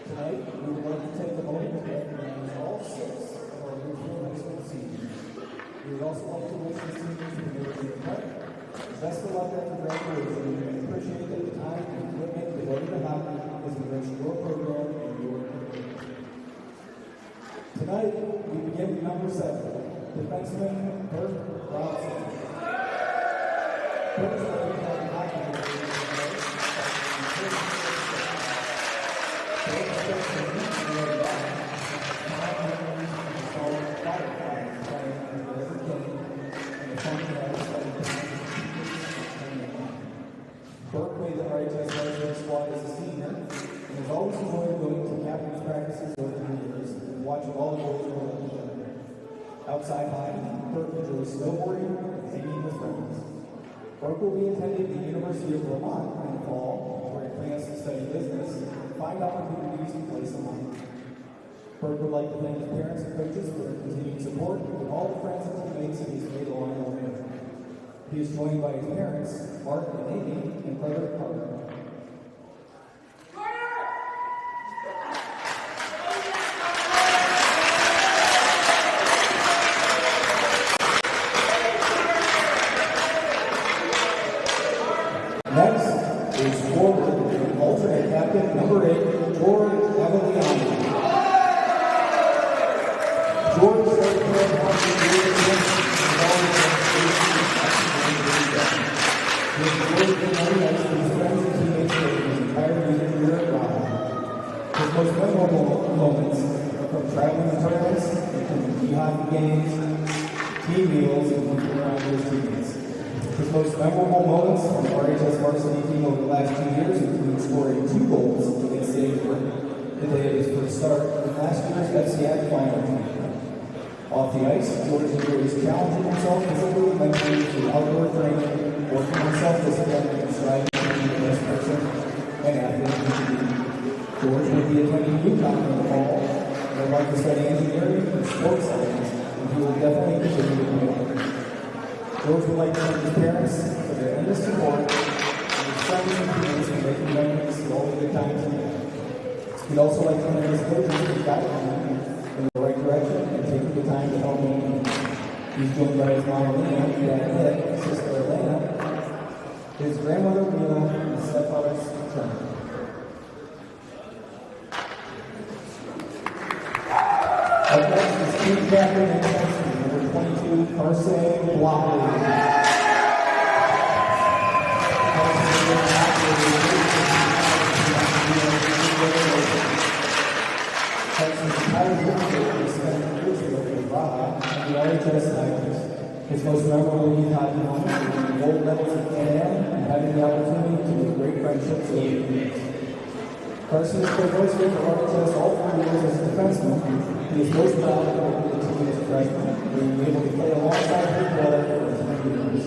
Tonight, we would like to take a moment to recognize all 6 of our Ridgefield High School seniors. We would also like to wish the seniors who made it cut best of luck after graduation and appreciate the time and commitment devoted to hockey as we enrich your program and your career. Tonight, we begin with number 7, defenseman Bert Robson. Bert is playing hockey for the Burke made the RHS Varsity squad as a senior and has always enjoyed going to captain's practices over the years and watching all the boys work together. Outside hockey, Burke enjoys snowboarding and hanging with friends. Burke will be attending the University of Vermont in the fall, where he plans to study business and find opportunities to play some hockey. Burke would like to thank his parents and coaches for their continued support and all the friends and teammates that he's made along the way. He is joined by his parents, Mark and Amy, and brother Carter. Next is forward and alternate captain number 8, George Avellini. George started playing hockey in the he has enjoyed being on the ice with his friends and teammates for his entire youth career at Rock. His most memorable moments are from traveling to tournaments, including hockey games, team meals, and working around with his teammates. His most memorable moments on the RHS varsity team over the last 2 years include scoring 2 goals against Sagebrook the day of his first start in last year's FCAC final. Off the ice, George enjoys challenging himself physically and mentally through outdoor training, working on self-discipline, and striving to be the best person and athlete he can be. George will be attending UConn in the fall, and would like to study engineering and sports science, and he will definitely continue to play. George would like to thank his parents for their endless support, and his friends and teammates for making memories of all the good times he had. He'd also like to thank his coaches for guiding him in the right direction and taking the time to help him. He's joined by his mom, Lena, dad, Ed, sister, Elena, his grandmother, Mila, and his stepfather's Trent. Up next is team captain and captain, number 22, Carson Blockley. Carson's entire career was spent in Ridgefield with Rob and the RHS Tigers. His most memorable youth hockey moments were winning gold medals at Can-Am and having the opportunity to make great friendships over the years. Carson has played most for RHS all 4 years as a defenseman. He is most proud of working with the team as a freshman, being able to play alongside his brother for 10 years.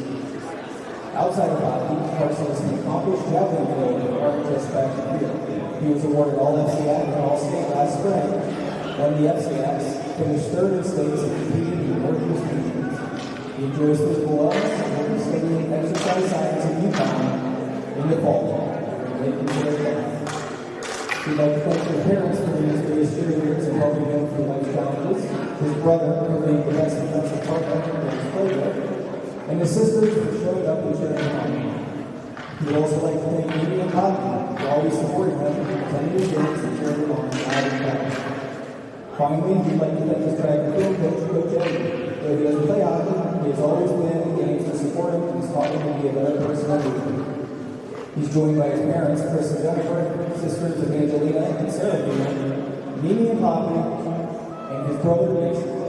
Outside of hockey, Carson is an accomplished javelin thrower for RHS back here. He was awarded All-FCAC and All-State last spring, won the FCACs, finished 3rd in states, and competed in the Northeast regions. He enjoys physical wellness and will be studying exercise science at UConn in the fall. They consider that. We'd like to thank his parents for being his biggest cheerleaders and helping him through life's challenges, his brother for being the best defensive partner that he's played with, and his sisters for showing up and cheering him on. We'd also like to thank Amy and Poppy for always supporting them, attending the games, and cheering them on out and back. Finally, we'd like to thank his track and field coach, Coach Eddie. Though he doesn't play hockey, he has always been in games to support him and has taught him to be a better person every day. He's joined by his parents, Chris and Jennifer, sisters Evangelina and Serafina, Mimi and Poppy, and his brother Mason.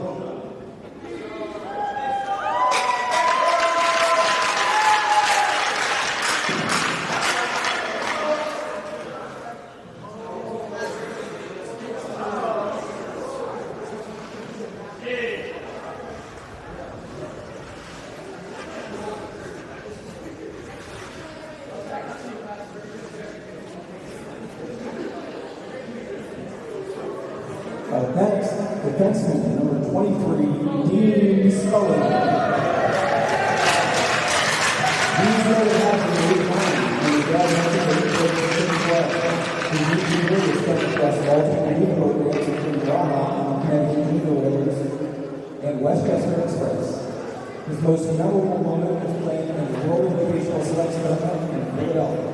Next, defenseman number 23, Dean Scully. Dean's really happy to leave home, and his dad has a great coach for him as well. He's reaching good respect across multiple youth programs, including drama, Connecticut Youth Awards, and Westchester Express. His most memorable moment was playing in the World Invitational Select Tournament in Philadelphia.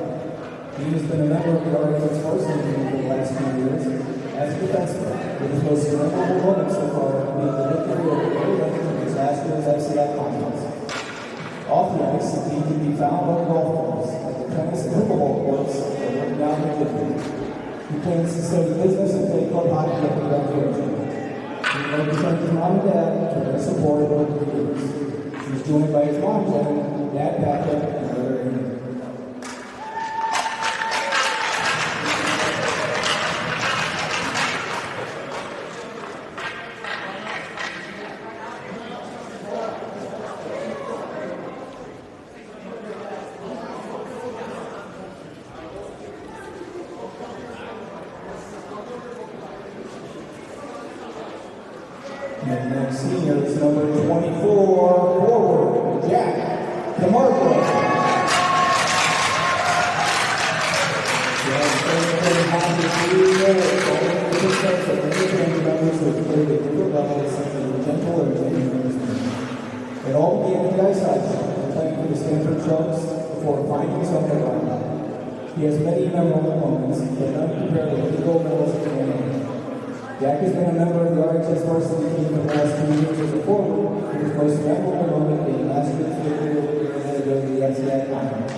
Dean has been a member of the RHS varsity team for the last few years as a defenseman, with his most memorable moment so far being the victory over Notre in his last year's FCI finals. Off the ice, Dean can be found on the golf course at the tennis and pickleball courts that work down in Ridgefield. He plans to study business and play club hockey at the graduation. He'd like to thank his mom and dad for their support over the years. He's joined by his mom, Jen, dad, Patrick, and brother Amy. And next senior is number 24, forward, Jack DeMarco. Jack is happy to be there. All of the success of many family members who have played at different levels and gentle and genuine. It all began at the ice hockey, playing for the Stanford Sharks before finding his own run. He has many memorable moments, but none compared to the gold medals of the game. Jack has been a member of the RHS varsity team for the last 2 years as a forward, and his most memorable moment being last year's victory over the FCI finals.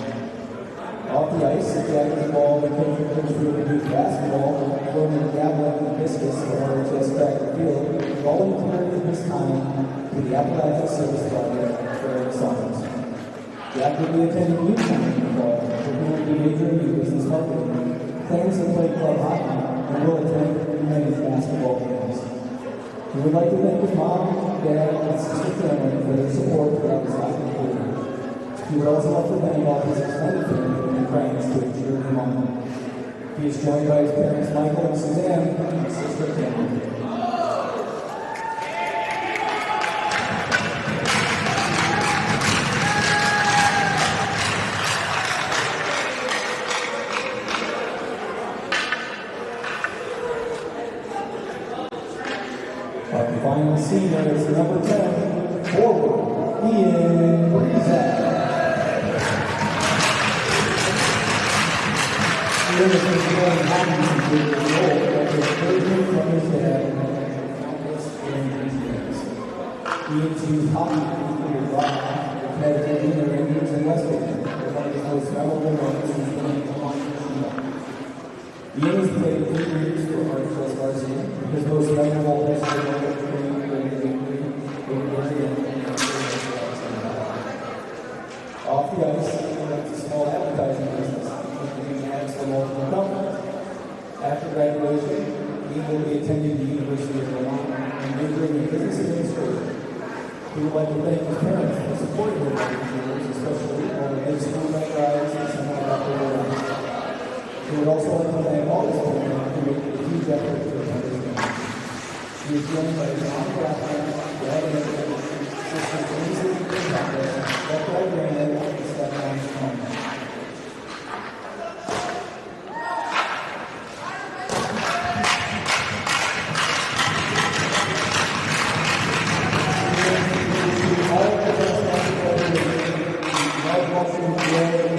Off the ice, Jack is involved in coaching Ridgefield youth basketball, throwing javelin and discus for RHS track and field, volunteering his time to the Appalachian Service Project for Eric Summers. Jack will be attending youth camp in the fall, where he will be majoring in business marketing, plans to play club hockey, and will attend men's basketball games. We would like to thank his mom, dad, and sister family for their support throughout his hockey career. He would also like to thank all his extended family and friends who have cheered him on. He is joined by his parents Michael and Suzanne and his sister Tammy. Our final senior is number 10, forward, Ian Brizak. Ian has been playing hockey since he was old, after his third year from his dad and countless games. Ian's used hockey to be a rock, Connecticut Junior Rangers and Westchester, one of his most memorable moments since playing on the team. Ian has played 3 years for RHS varsity. His most memorable history of the off the ice, he runs a small advertising business, including ads for multiple companies. After graduation, he will be attending the University of Vermont and majoring in business administration. He would like to thank his parents for supporting him over the years, especially on the big school night rides and some of that. He would also like to thank all his parents who made a huge effort to attend his games. He is joined by his mom, Catherine, dad, and sisters Lindsay and Patrick, Blair, and stepmom, Notre. All of the best basketball players, love watching Blair and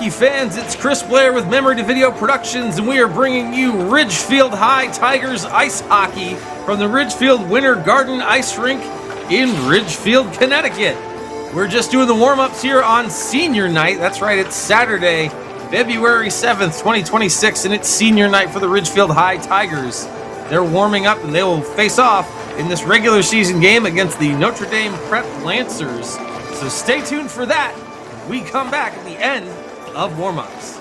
hockey fans, it's Chris Blair with Memory to Video Productions, and we are bringing you Ridgefield High Tigers ice hockey from the Ridgefield Winter Garden Ice Rink in Ridgefield, Connecticut. We're just doing the warm-ups here on senior night. That's right, it's Saturday, February 7th, 2026, and it's senior night for the Ridgefield High Tigers. They're warming up, and they will face off in this regular season game against the Notre Prep Lancers. So stay tuned for that. We come back at the end of warm-ups.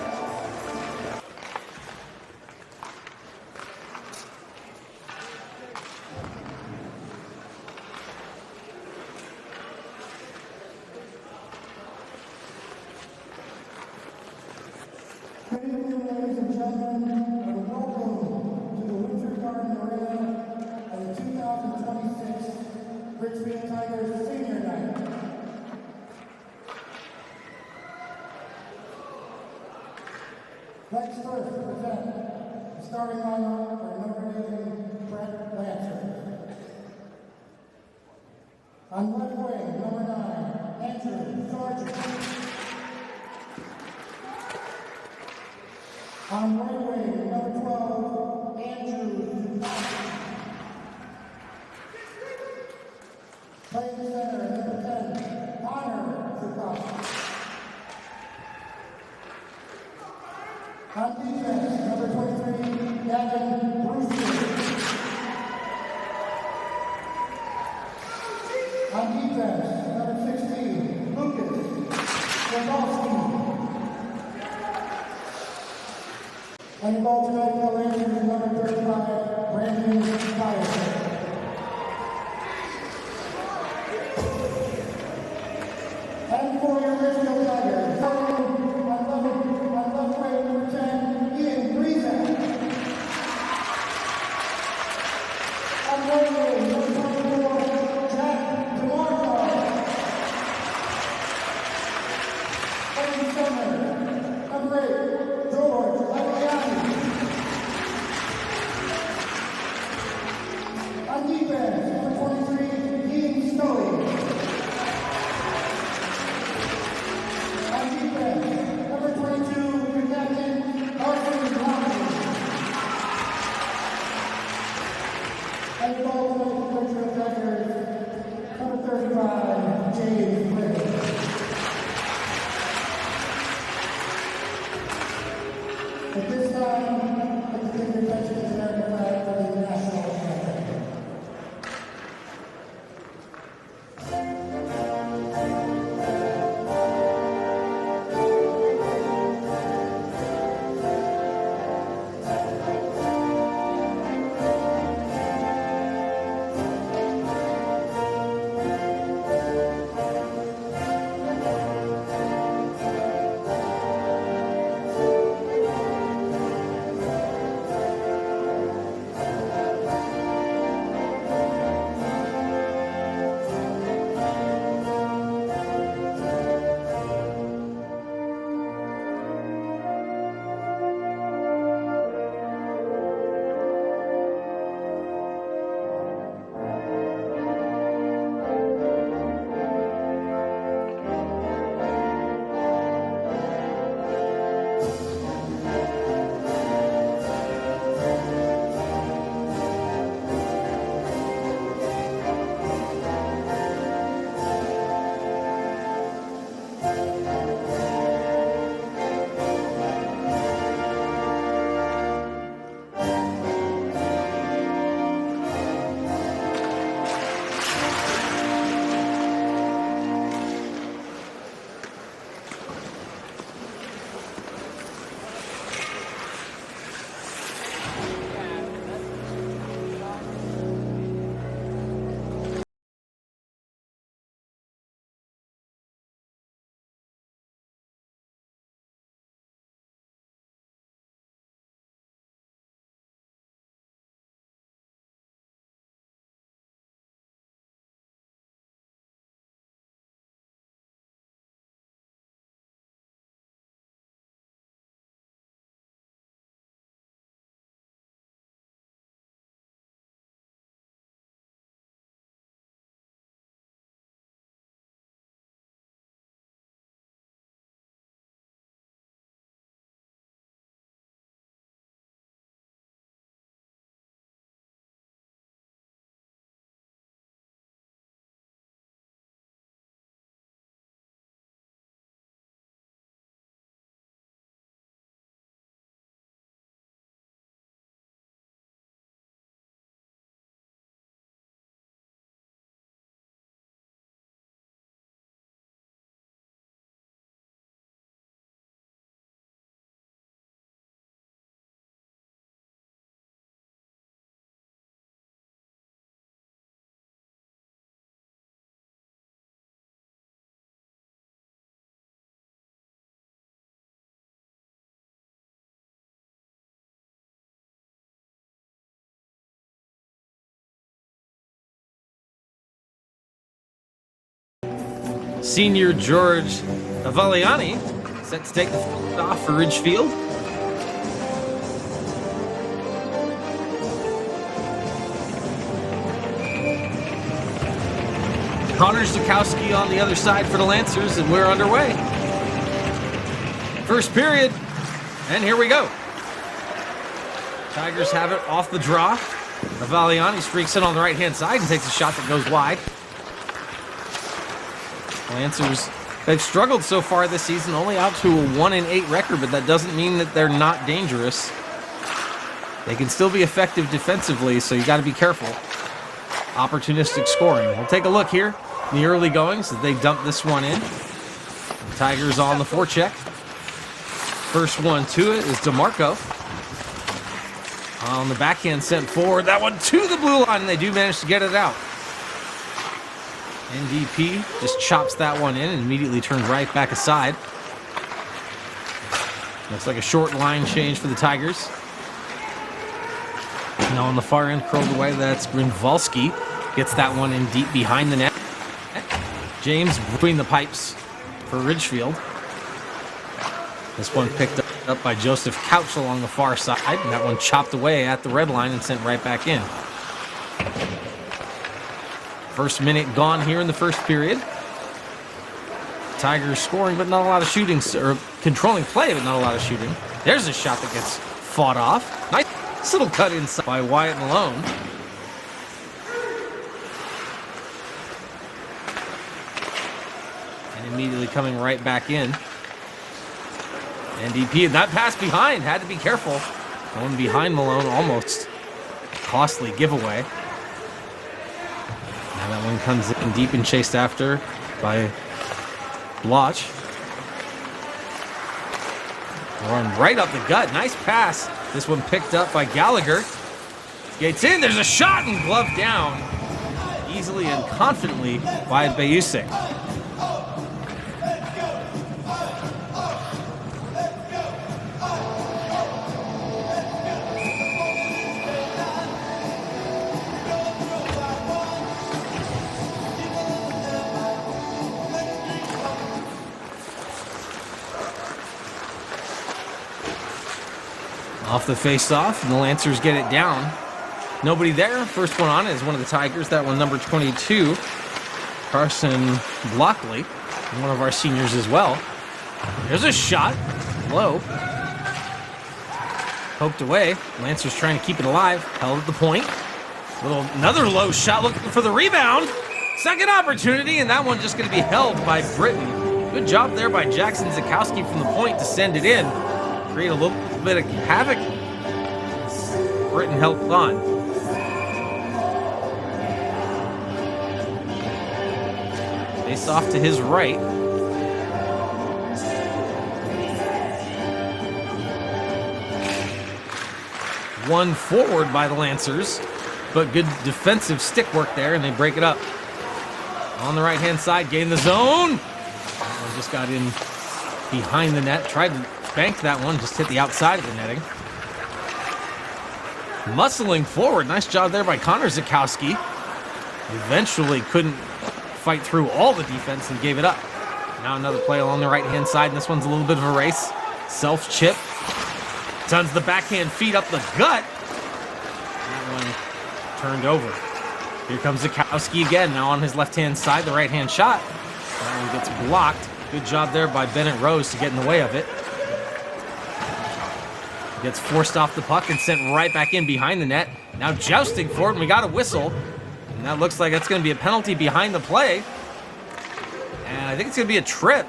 Good evening, ladies and gentlemen, and welcome to the Winter Garden Arena and the 2026 Ridgefield Tigers Senior Night. Let's first present the starting lineup for Notre Prep Lancers. On left wing, number 9, Andrew Sargent. On right wing, number 12, Andrew. Playing center, number 10, Connor Zukov. On defense, number 23, Gavin Brewster. On defense, number 16, Lucas Randolski. And involved tonight for the Lancers is number 35, Brandon Myers. And for your Ridgefield Tigers, on left wing, number 10, Ian Breezak. On right wing, number 24, Jack DeMarco. And in center, number 8, George Lagliani. On defense, number 23, Dean Scully. On defense, number 22, your captain, Carson Brown. And the ball tonight for Ridgefield Tigers, number 35, James Blair. At this time, let's take your attention to the American flag for the national anthem. Senior George Avaliani set to take the off for Ridgefield. Connor Zukowski on the other side for the Lancers, and we're underway. First period, and here we go. Tigers have it off the draw. Avaliani streaks in on the right-hand side and takes a shot that goes wide. Lancers, they've struggled so far this season, only out to a 1-8 record, but that doesn't mean that they're not dangerous. They can still be effective defensively, so you got to be careful. Opportunistic scoring. We'll take a look here in the early goings as they dump this one in. The Tigers on the forecheck. First one to it is DeMarco. On the backhand sent forward. That one to the blue line, and they do manage to get it out. NDP just chops that one in and immediately turns right back aside. Looks like a short line change for the Tigers. Now on the far end, curled away, that's Grinvalski. Gets that one in deep behind the net. James between the pipes for Ridgefield. This one picked up by Joseph Couch along the far side. And that one chopped away at the red line and sent right back in. First minute gone here in the first period. Tigers scoring, but not a lot of shooting, or controlling play, but not a lot of shooting. There's a shot that gets fought off. Nice little cut inside by Wyatt Malone. And immediately coming right back in. NDP, and that pass behind, had to be careful. Going behind Malone, almost costly giveaway. Now that one comes in deep and chased after by Bloch. Run right up the gut. Nice pass. This one picked up by Gallagher. Gates in. There's a shot and glove down. Easily and confidently by Bayusik. Off the face-off, and the Lancers get it down. Nobody there. First one on is one of the Tigers. That one, number 22, Carson Blockley, one of our seniors as well. There's a shot. Low. Poked away. Lancers trying to keep it alive. Held at the point. Another low shot looking for the rebound. Second opportunity, and that one just going to be held by Britton. Good job there by Jackson Zukowski from the point to send it in. Create a little bit of havoc. Britton helped on. Face off to his right. One forward by the Lancers, but good defensive stick work there, and they break it up. On the right-hand side, gain the zone. That one just got in behind the net. Tried to bank that one, just hit the outside of the netting. Muscling forward. Nice job there by Connor Zukowski. Eventually couldn't fight through all the defense and gave it up. Now another play along the right-hand side, and this one's a little bit of a race. Self-chip. Sends the backhand feed up the gut. That one turned over. Here comes Zukowski again, now on his left-hand side, the right-hand shot. That one gets blocked. Good job there by Bennett Rose to get in the way of it. Gets forced off the puck and sent right back in behind the net. Now jousting for it, and we got a whistle. And that looks like that's going to be a penalty behind the play. And I think it's going to be a trip.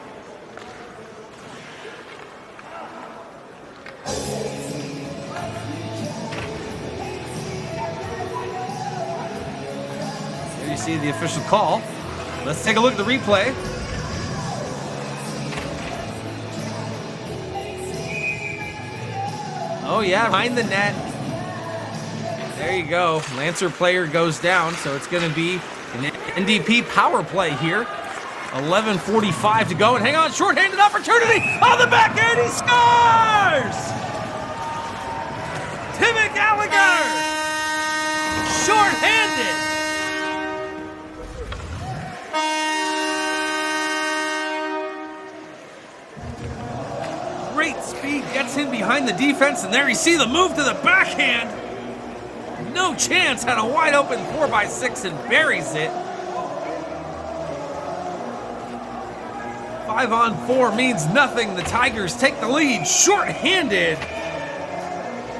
There you see the official call. Let's take a look at the replay. Oh yeah, behind the net. There you go. Lancer player goes down, so it's going to be an NDP power play here. 11:45 to go, and hang on, shorthanded opportunity on the backhand, he scores! Timmy Gallagher, shorthanded. speed, gets in behind the defense, and there you see the move to the backhand. No chance, had a wide open 4x6 and buries it. 5-on-4 means nothing. The Tigers take the lead, short-handed.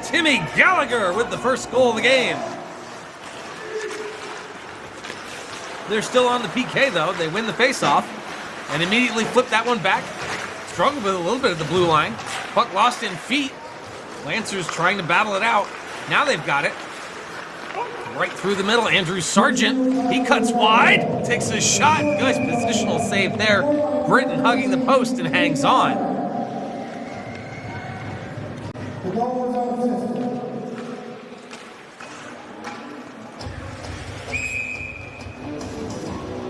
Timmy Gallagher with the first goal of the game. They're still on the PK though. They win the faceoff and immediately flip that one back. Struggled with a little bit of the blue line. Puck lost in feet. Lancers trying to battle it out. Now they've got it. Right through the middle, Andrew Sargent. He cuts wide, takes a shot. Good positional save there. Britton hugging the post and hangs on.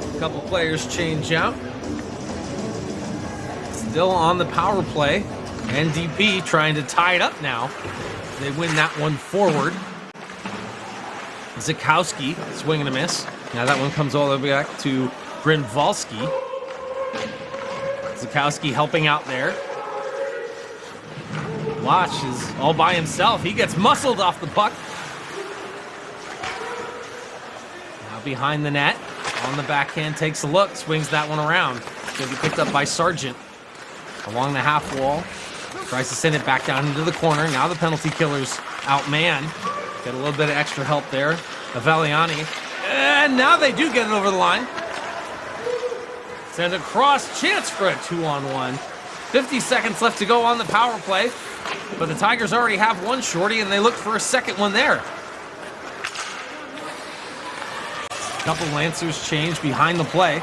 A couple players change out. Still on the power play. NDP trying to tie it up now. They win that one forward. Zukowski, swing and a miss. Now that one comes all the way back to Grinvalski. Zukowski helping out there. Watch is all by himself. He gets muscled off the puck. Now behind the net. On the backhand, takes a look, swings that one around. Going to be picked up by Sargent. Along the half wall. Tries to send it back down into the corner. Now the penalty killer's outmanned. Get a little bit of extra help there. Aveliani. And now they do get it over the line. Send across. Chance for a 2-on-1. 50 seconds left to go on the power play. But the Tigers already have one shorty, and they look for a second one there. Couple Lancers change behind the play.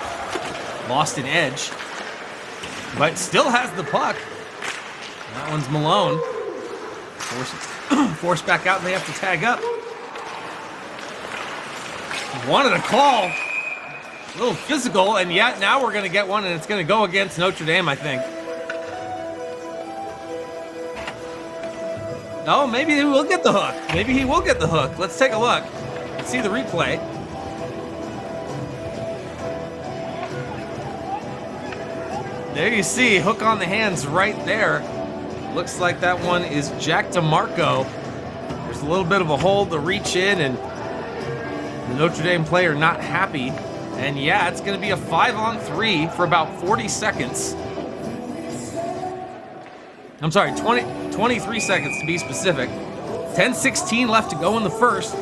Lost an edge. But still has the puck. That one's Malone. Forced back out, and they have to tag up. Wanted a call. A little physical, and yet now we're going to get one, and it's going to go against Notre Dame, I think. No, maybe he will get the hook. Maybe he will get the hook. Let's take a look. Let's see the replay. There you see, hook on the hands right there. Looks like that one is Jack DeMarco. There's a little bit of a hold to reach in, and the Notre Dame player not happy. And yeah, it's going to be a 5-on-3 for about 40 seconds. I'm sorry, 23 seconds to be specific. 10:16 left to go in the first.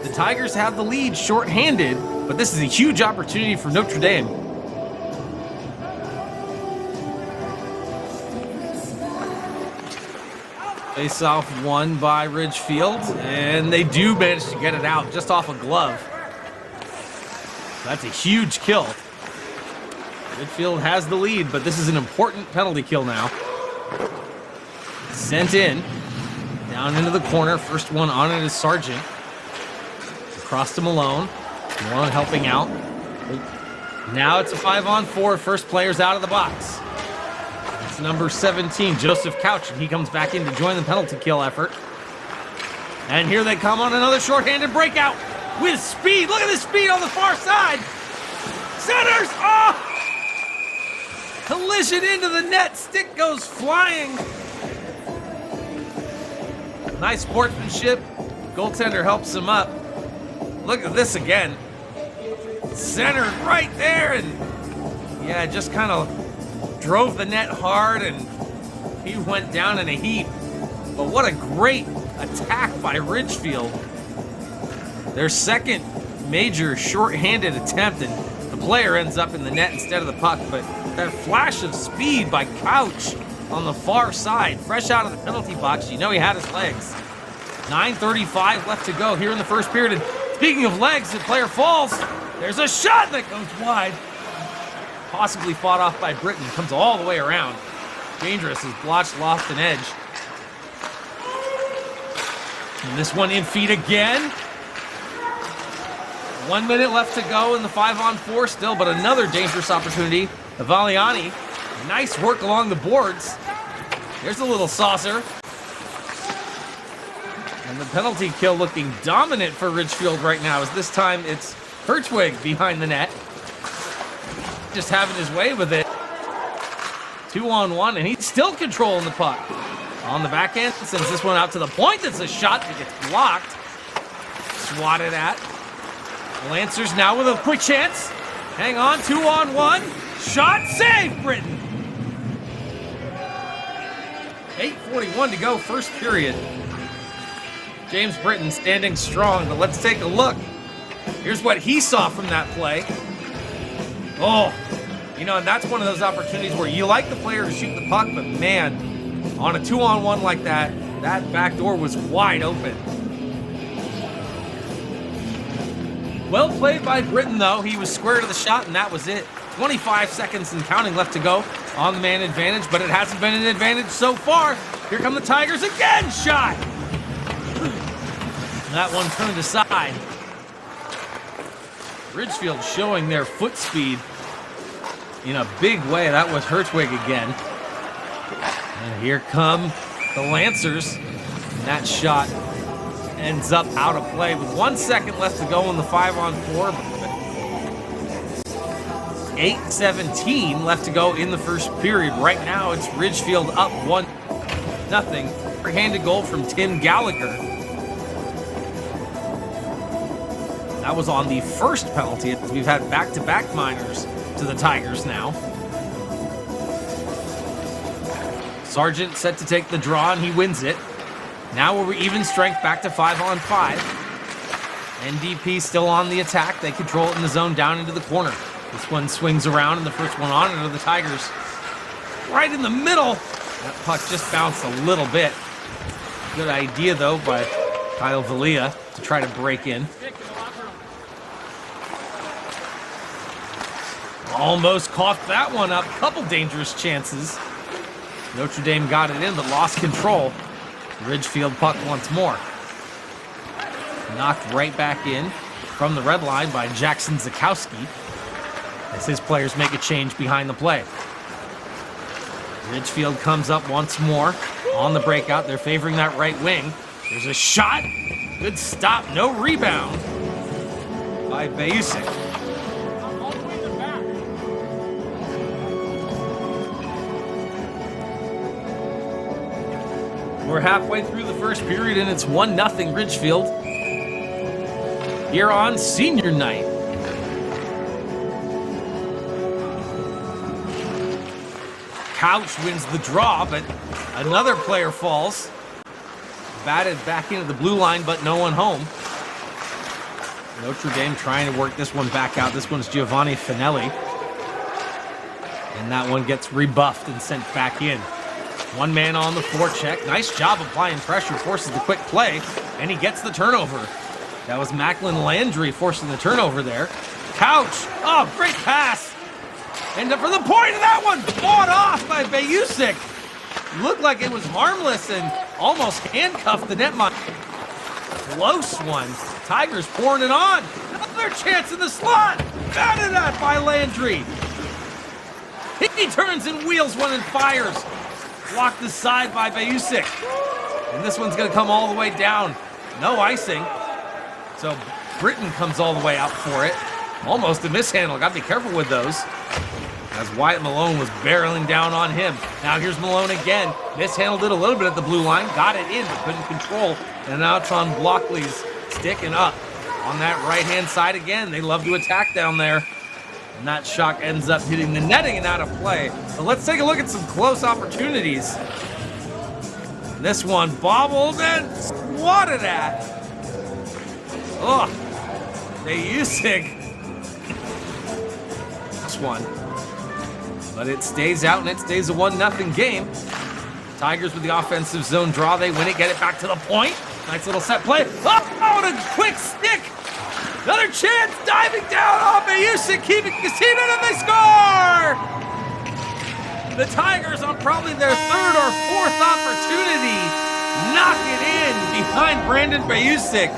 The Tigers have the lead shorthanded, but this is a huge opportunity for Notre Dame. Face-off won by Ridgefield, and they do manage to get it out just off a glove. That's a huge kill. Ridgefield has the lead, but this is an important penalty kill now. Sent in, down into the corner. First one on it is Sargent. Across to Malone. Malone helping out. Now it's a 5-on-4. First player's out of the box. It's number 17, Joseph Couch, and he comes back in to join the penalty kill effort. And here they come on another shorthanded breakout with speed. Look at the speed on the far side. Centers! Oh! Collision into the net. Stick goes flying. Nice sportsmanship. Goaltender helps him up. Look at this again. Centered right there, and yeah, just kind of drove the net hard, and he went down in a heap. But what a great attack by Ridgefield. Their second major short-handed attempt, and the player ends up in the net instead of the puck. But that flash of speed by Couch on the far side, fresh out of the penalty box, you know he had his legs. 9:35 left to go here in the first period. And speaking of legs, the player falls. There's a shot that goes wide. Possibly fought off by Britton. Comes all the way around. Dangerous as Blotch lost an edge. And this one in feet again. 1 minute left to go in the 5-on-4 still, but another dangerous opportunity. Aveliani, nice work along the boards. There's a little saucer. And the penalty kill looking dominant for Ridgefield right now, as this time it's Hertwig behind the net. Just having his way with it. 2-on-1, and he's still controlling the puck. On the backhand, sends this one out to the point. That's a shot that gets blocked. Swatted at. Lancers now with a quick chance. Hang on, 2-on-1. Shot, save, Britton. 8:41 to go, first period. James Britton standing strong, but let's take a look. Here's what he saw from that play. Oh, you know, and that's one of those opportunities where you like the player to shoot the puck, but man, on a 2-on-1 like that, that back door was wide open. Well played by Britton, though. He was square to the shot, and that was it. 25 seconds and counting left to go on the man advantage, but it hasn't been an advantage so far. Here come the Tigers again, shot! That one turned aside. Ridgefield showing their foot speed in a big way. That was Hertwig again. And here come the Lancers. And that shot ends up out of play with 1 second left to go in the 5-on-4. 8:17 left to go in the first period. Right now, it's Ridgefield up 1-0. Handed goal from Tim Gallagher. That was on the first penalty. We've had back-to-back minors to the Tigers now. Sargent set to take the draw, and he wins it. Now we're even strength back to 5-on-5. NDP still on the attack. They control it in the zone down into the corner. This one swings around, and the first one on it are the Tigers. Right in the middle. That puck just bounced a little bit. Good idea, though, by Kyle Valia to try to break in. Almost coughed that one up. Couple dangerous chances. Notre Dame got it in, but lost control. Ridgefield puck once more. Knocked right back in from the red line by Jackson Zakowski as his players make a change behind the play. Ridgefield comes up once more on the breakout. They're favoring that right wing. There's a shot. Good stop. No rebound by Bayusik. We're halfway through the first period, and it's 1-0 Ridgefield here on senior night. Couch wins the draw, but another player falls. Batted back into the blue line, but no one home. Notre Dame trying to work this one back out. This one's Giovanni Finelli. And that one gets rebuffed and sent back in. One man on the forecheck. Nice job applying pressure, forces the quick play, and he gets the turnover. That was Macklin Landry forcing the turnover there. Couch, oh, great pass. And for the point of that one, fought off by Bayusik. Looked like it was harmless and almost handcuffed the netminder. Close one. Tigers pouring it on. Another chance in the slot. Batted at by Landry. He turns and wheels one and fires. Blocked aside by Bayusik. And this one's going to come all the way down. No icing. So Britton comes all the way out for it. Almost a mishandle. Got to be careful with those. As Wyatt Malone was barreling down on him. Now here's Malone again. Mishandled it a little bit at the blue line. Got it in, but couldn't control. And now it's on Blockley's sticking up. On that right-hand side again. They love to attack down there. And that shot ends up hitting the netting and out of play. So let's take a look at some close opportunities. This one bobbled and swatted at. Oh, Bayusik. This one. But it stays out, and it stays a 1-0 game. Tigers with the offensive zone draw. They win it, get it back to the point. Nice little set play. Oh, and a quick stick. Another chance, diving down on Bayusik, keeping his team in, and they score! The Tigers on probably their third or fourth opportunity knock it in behind Brandon Bayusik.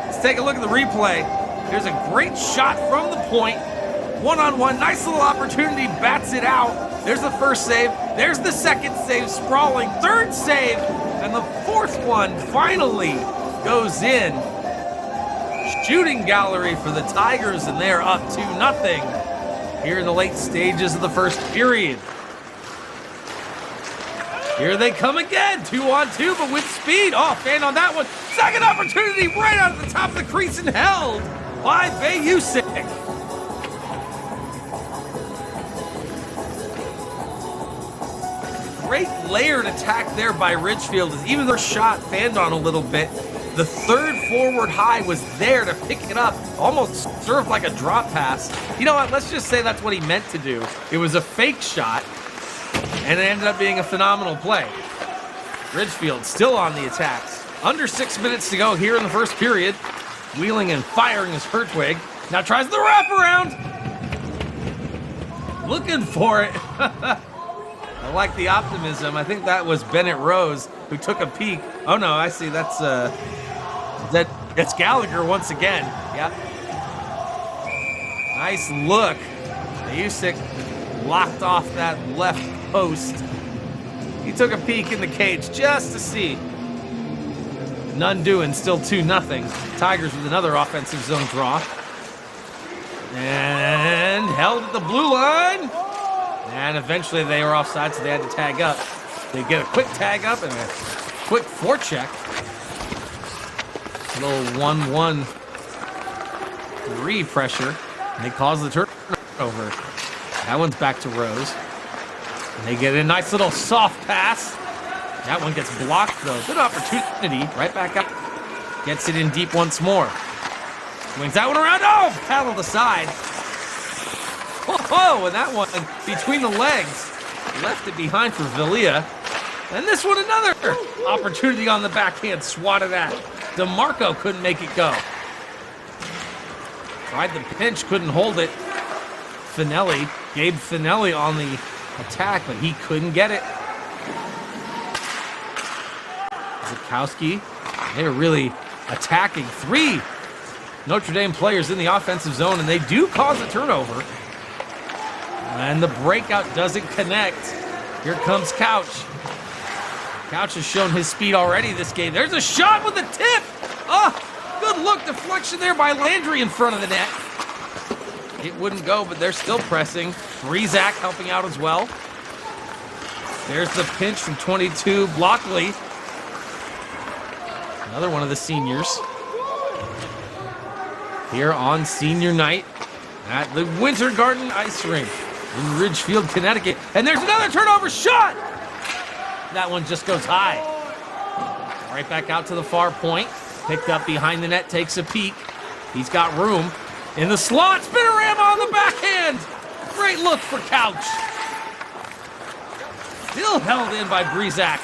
Let's take a look at the replay. There's a great shot from the point. One-on-one, nice little opportunity, bats it out. There's the first save. There's the second save, sprawling. Third save, and the fourth one finally goes in. Shooting gallery for the Tigers, and they're up 2-0 here in the late stages of the first period. Here they come again. 2-on-2, but with speed. Oh, fan on that one. Second opportunity right out of the top of the crease and held by Bayusik. Great layered attack there by Ridgefield. Even their shot fanned on a little bit. The third forward high was there to pick it up. Almost served like a drop pass. You know what? Let's just say that's what he meant to do. It was a fake shot, and it ended up being a phenomenal play. Ridgefield still on the attacks. Under 6 minutes to go here in the first period. Wheeling and firing is Hertwig. Now tries the wraparound. Looking for it. I like the optimism. I think that was Bennett Rose who took a peek. Oh no, I see. That's Gallagher once again. Yep. Nice look. Bayusik locked off that left post. He took a peek in the cage just to see. None doing, still 2-0. Tigers with another offensive zone draw. And held at the blue line. And eventually they were offside, so they had to tag up. They get a quick tag up and a quick forecheck. A little 1-1-3 pressure. And they cause the turnover. That one's back to Rose. And they get a nice little soft pass. That one gets blocked, though. Good opportunity. Right back up. Gets it in deep once more. Swings that one around. Oh, paddled aside. Oh, and that one between the legs. Left it behind for Villia. And this one another opportunity on the backhand. Swatted at. DeMarco couldn't make it go. Tried the pinch, couldn't hold it. Finelli, Gabe Finelli on the attack, but he couldn't get it. Zukowski, they're really attacking. 3 Notre Dame players in the offensive zone, and they do cause a turnover. And the breakout doesn't connect. Here comes Couch. Couch has shown his speed already this game. There's a shot with a tip. Oh, good look. Deflection there by Landry in front of the net. It wouldn't go, but they're still pressing. Breezak helping out as well. There's the pinch from 22. Blockley. Another one of the seniors. Here on senior night at the Winter Garden Ice Rink in Ridgefield, Connecticut. And there's another turnover shot. That one just goes high. Right back out to the far point. Picked up behind the net, takes a peek. He's got room in the slot. Spinorama on the backhand. Great look for Couch. Still held in by Breezak.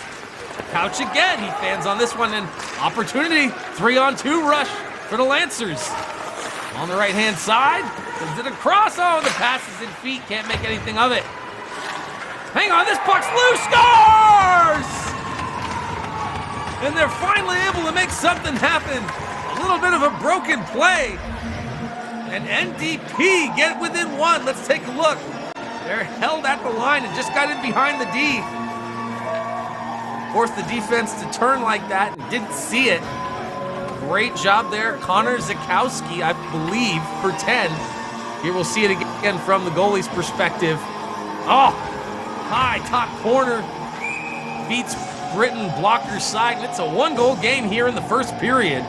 Couch again. He fans on this one, and opportunity. 3-on-2 rush for the Lancers. On the right-hand side. Sends it across. Oh, the pass is in feet. Can't make anything of it. Hang on, this puck's loose. Scores! And they're finally able to make something happen. A little bit of a broken play. And NDP get within 1. Let's take a look. They're held at the line and just got in behind the D. Forced the defense to turn like that and didn't see it. Great job there. Connor Zukowski, I believe, for 10. Here we'll see it again from the goalie's perspective. Oh, high top corner. Beats Britton, blocker side. And it's a 1-goal game here in the first period.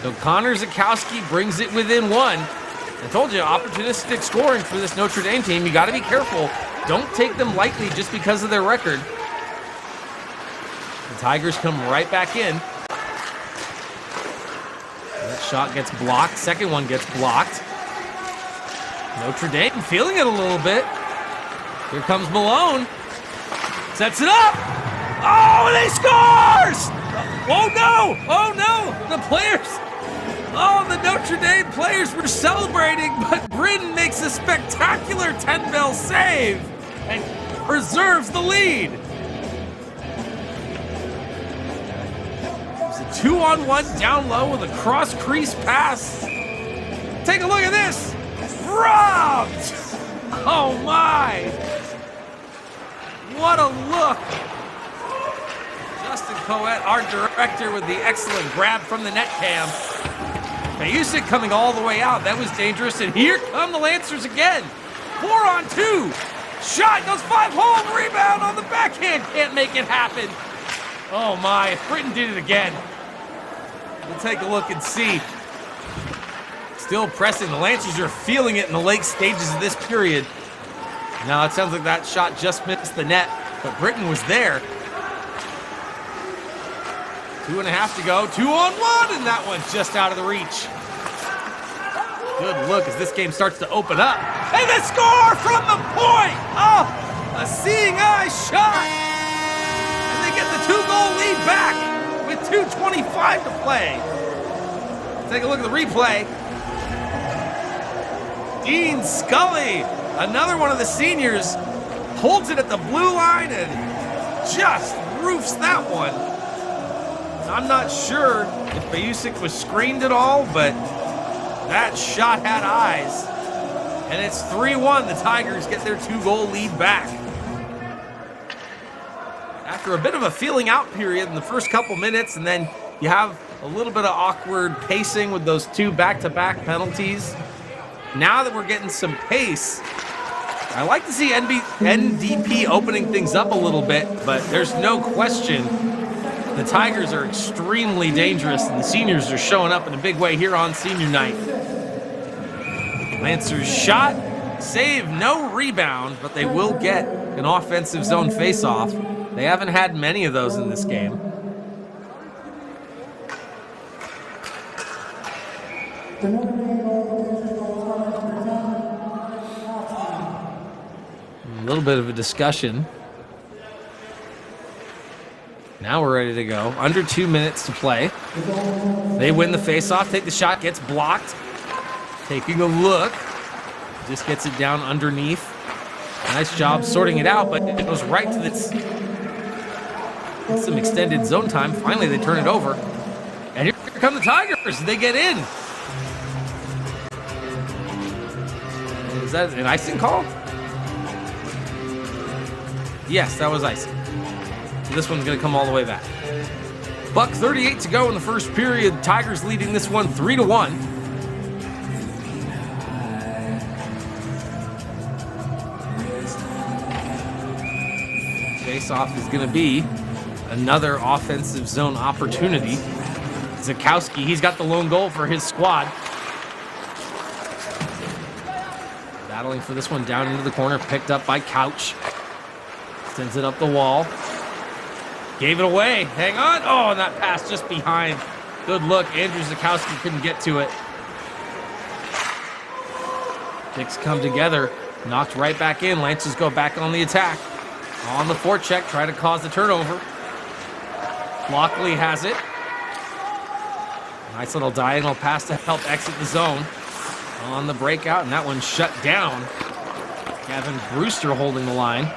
So Connor Zukowski brings it within 1. I told you, opportunistic scoring for this Notre Dame team. You got to be careful. Don't take them lightly just because of their record. The Tigers come right back in. That shot gets blocked. Second one gets blocked. Notre Dame feeling it a little bit. Here comes Malone. Sets it up. Oh, and he scores! Oh, no! Oh, no! The players... Oh, the Notre Dame players were celebrating, but Britton makes a spectacular 10-bell save and preserves the lead. It's a 2-on-1 down low with a cross-crease pass. Take a look at this. Robbed! Oh, my! What a look! Justin Coet, our director, with the excellent grab from the net cam. Bayusik coming all the way out. That was dangerous. And here come the Lancers again. 4-on-2. Shot goes 5-hole, rebound on the backhand. Can't make it happen. Oh my, if Britain did it again. We'll take a look and see. Still pressing. The Lancers are feeling it in the late stages of this period. Now it sounds like that shot just missed the net, but Britain was there. 2.5 to go, 2-on-1, and that one's just out of the reach. Good look as this game starts to open up. And the score from the point! Oh, a seeing eye shot! And they get the 2-goal lead back with 2:25 to play. Take a look at the replay. Dean Scully, another one of the seniors, holds it at the blue line and just roofs that one. I'm not sure if Bayusic was screened at all, but that shot had eyes. And it's 3-1. The Tigers get their 2-goal lead back. After a bit of a feeling out period in the first couple minutes, and then you have a little bit of awkward pacing with those 2 back-to-back penalties. Now that we're getting some pace, I like to see NDP opening things up a little bit, but there's no question the Tigers are extremely dangerous, and the seniors are showing up in a big way here on senior night. Lancers shot, save, no rebound, but they will get an offensive zone face-off. They haven't had many of those in this game. A little bit of a discussion. Now we're ready to go. Under 2 minutes to play. They win the face-off, take the shot, gets blocked. Taking a look. Just gets it down underneath. Nice job sorting it out, but it goes right to this. Some extended zone time. Finally, they turn it over. And here come the Tigers. They get in. Is that an icing call? Yes, that was icing. So this one's going to come all the way back. Buck 38 to go in the first period. Tigers leading this one 3-1. Face-off is going to be another offensive zone opportunity. Zakowski, he's got the lone goal for his squad. Battling for this one down into the corner, picked up by Couch. Sends it up the wall. Gave it away. Hang on. Oh, and that pass just behind. Good look. Andrew Zakowski couldn't get to it. Kicks come together. Knocked right back in. Lancers go back on the attack. On the forecheck, try to cause the turnover. Lockley has it. Nice little diagonal pass to help exit the zone. On the breakout, and that one's shut down. Gavin Brewster holding the line.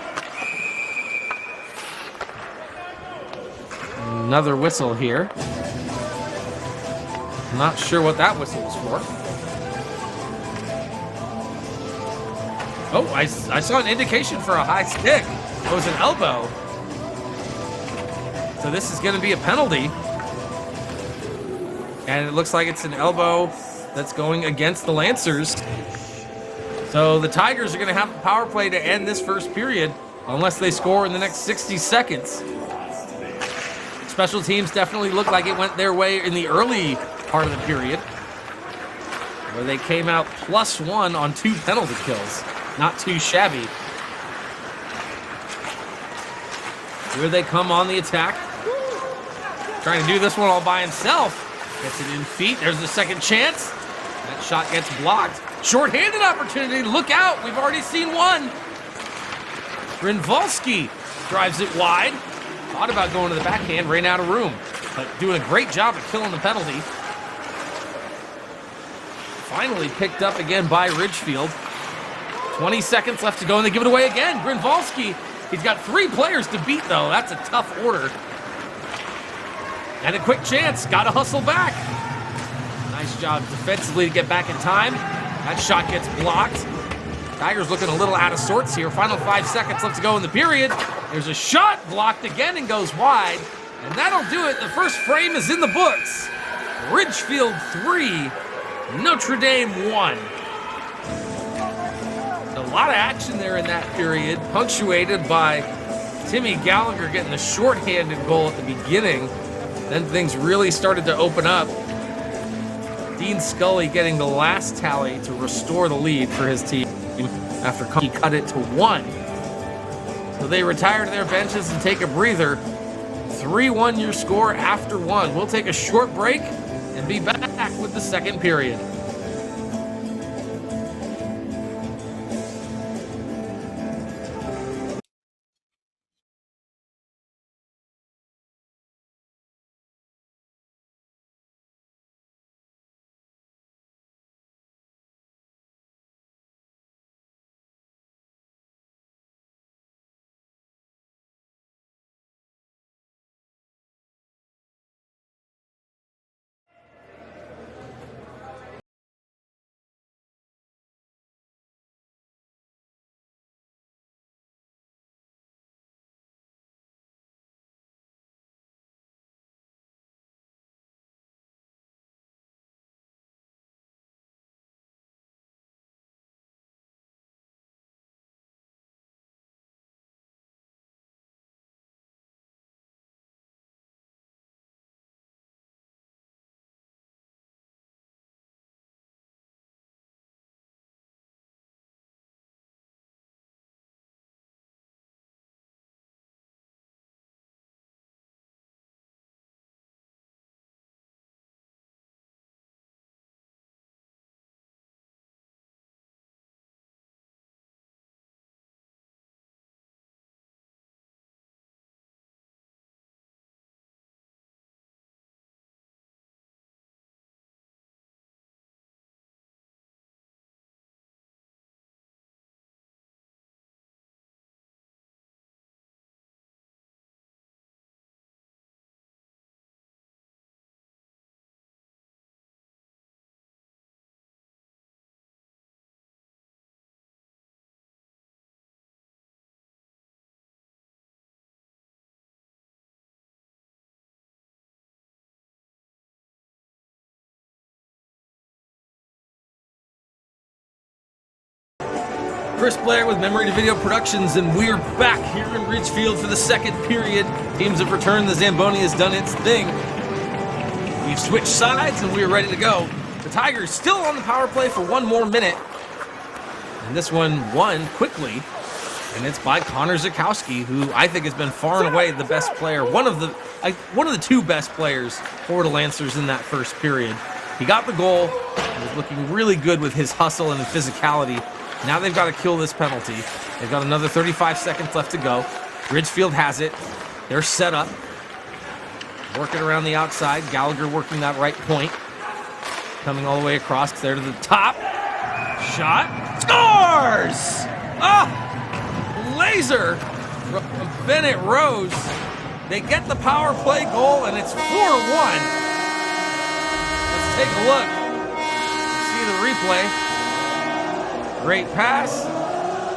Another whistle here. Not sure what that whistle was for. Oh, I saw an indication for a high stick. It was an elbow. So this is going to be a penalty. And it looks like it's an elbow that's going against the Lancers. So the Tigers are going to have the power play to end this first period unless they score in the next 60 seconds. Special teams definitely looked like it went their way in the early part of the period, where they came out +1 on 2 penalty kills. Not too shabby. Here they come on the attack. Trying to do this one all by himself. Gets it in feet. There's the second chance. That shot gets blocked. Short-handed opportunity. Look out. We've already seen one. Grinvalski drives it wide. Thought about going to the backhand. Ran out of room. But doing a great job of killing the penalty. Finally picked up again by Ridgefield. 20 seconds left to go, and they give it away again. Grinvalski, he's got 3 players to beat, though. That's a tough order. And a quick chance. Got to hustle back. Nice job defensively to get back in time. That shot gets blocked. Tigers looking a little out of sorts here. Final 5 seconds left to go in the period. There's a shot blocked again and goes wide. And that'll do it. The first frame is in the books. Ridgefield 3, Notre Dame 1. The A lot of action there in that period, punctuated by Timmy Gallagher getting the shorthanded goal at the beginning. Then things really started to open up. Dean Scully getting the last tally to restore the lead for his team after he cut it to 1. So they retire to their benches and take a breather. 3-1 your score after 1. We'll take a short break and be back with the second period. Chris Blair with Memory to Video Productions, and we're back here in Ridgefield for the second period. Teams have returned. The Zamboni has done its thing. We've switched sides, and we're ready to go. The Tigers still on the power play for 1 more minute. And this one won quickly, and it's by Connor Zukowski, who I think has been far and away the best player, one of the 2 best players for the Lancers in that first period. He got the goal. He was looking really good with his hustle and his physicality. Now they've got to kill this penalty. They've got another 35 seconds left to go. Ridgefield has it. They're set up. Working around the outside. Gallagher working that right point. Coming all the way across. There to the top. Shot. Scores! Oh! Laser from Bennett Rose. They get the power play goal, and it's 4-1. Let's take a look. See the replay. Great pass.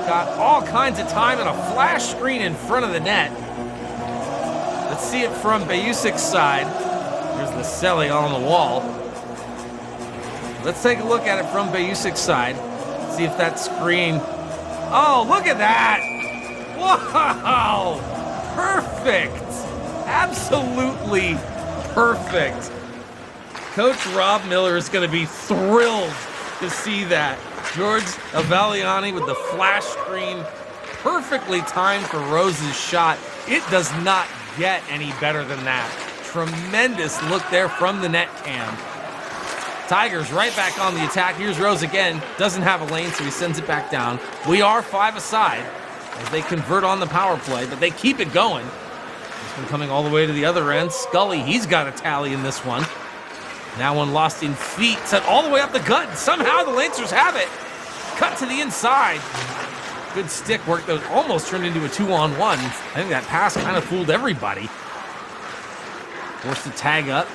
Got all kinds of time and a flash screen in front of the net. Let's see it from Bayusic's side. There's the Selly on the wall. Let's take a look at it from Bayusic's side. See if that screen... Oh, look at that! Wow! Perfect! Absolutely perfect. Coach Rob Miller is going to be thrilled to see that. George Avaliani with the flash screen, perfectly timed for Rose's shot. It does not get any better than that. Tremendous look there from the net cam. Tigers right back on the attack. Here's Rose again. Doesn't have a lane, so he sends it back down. We are 5 aside as they convert on the power play, but they keep it going. This one coming all the way to the other end. Scully, he's got a tally in this one. That one lost in feet, set all the way up the gut. Somehow the Lancers have it. Cut to the inside. Good stick work that almost turned into a 2-on-1. I think that pass kind of fooled everybody. Forced to tag up.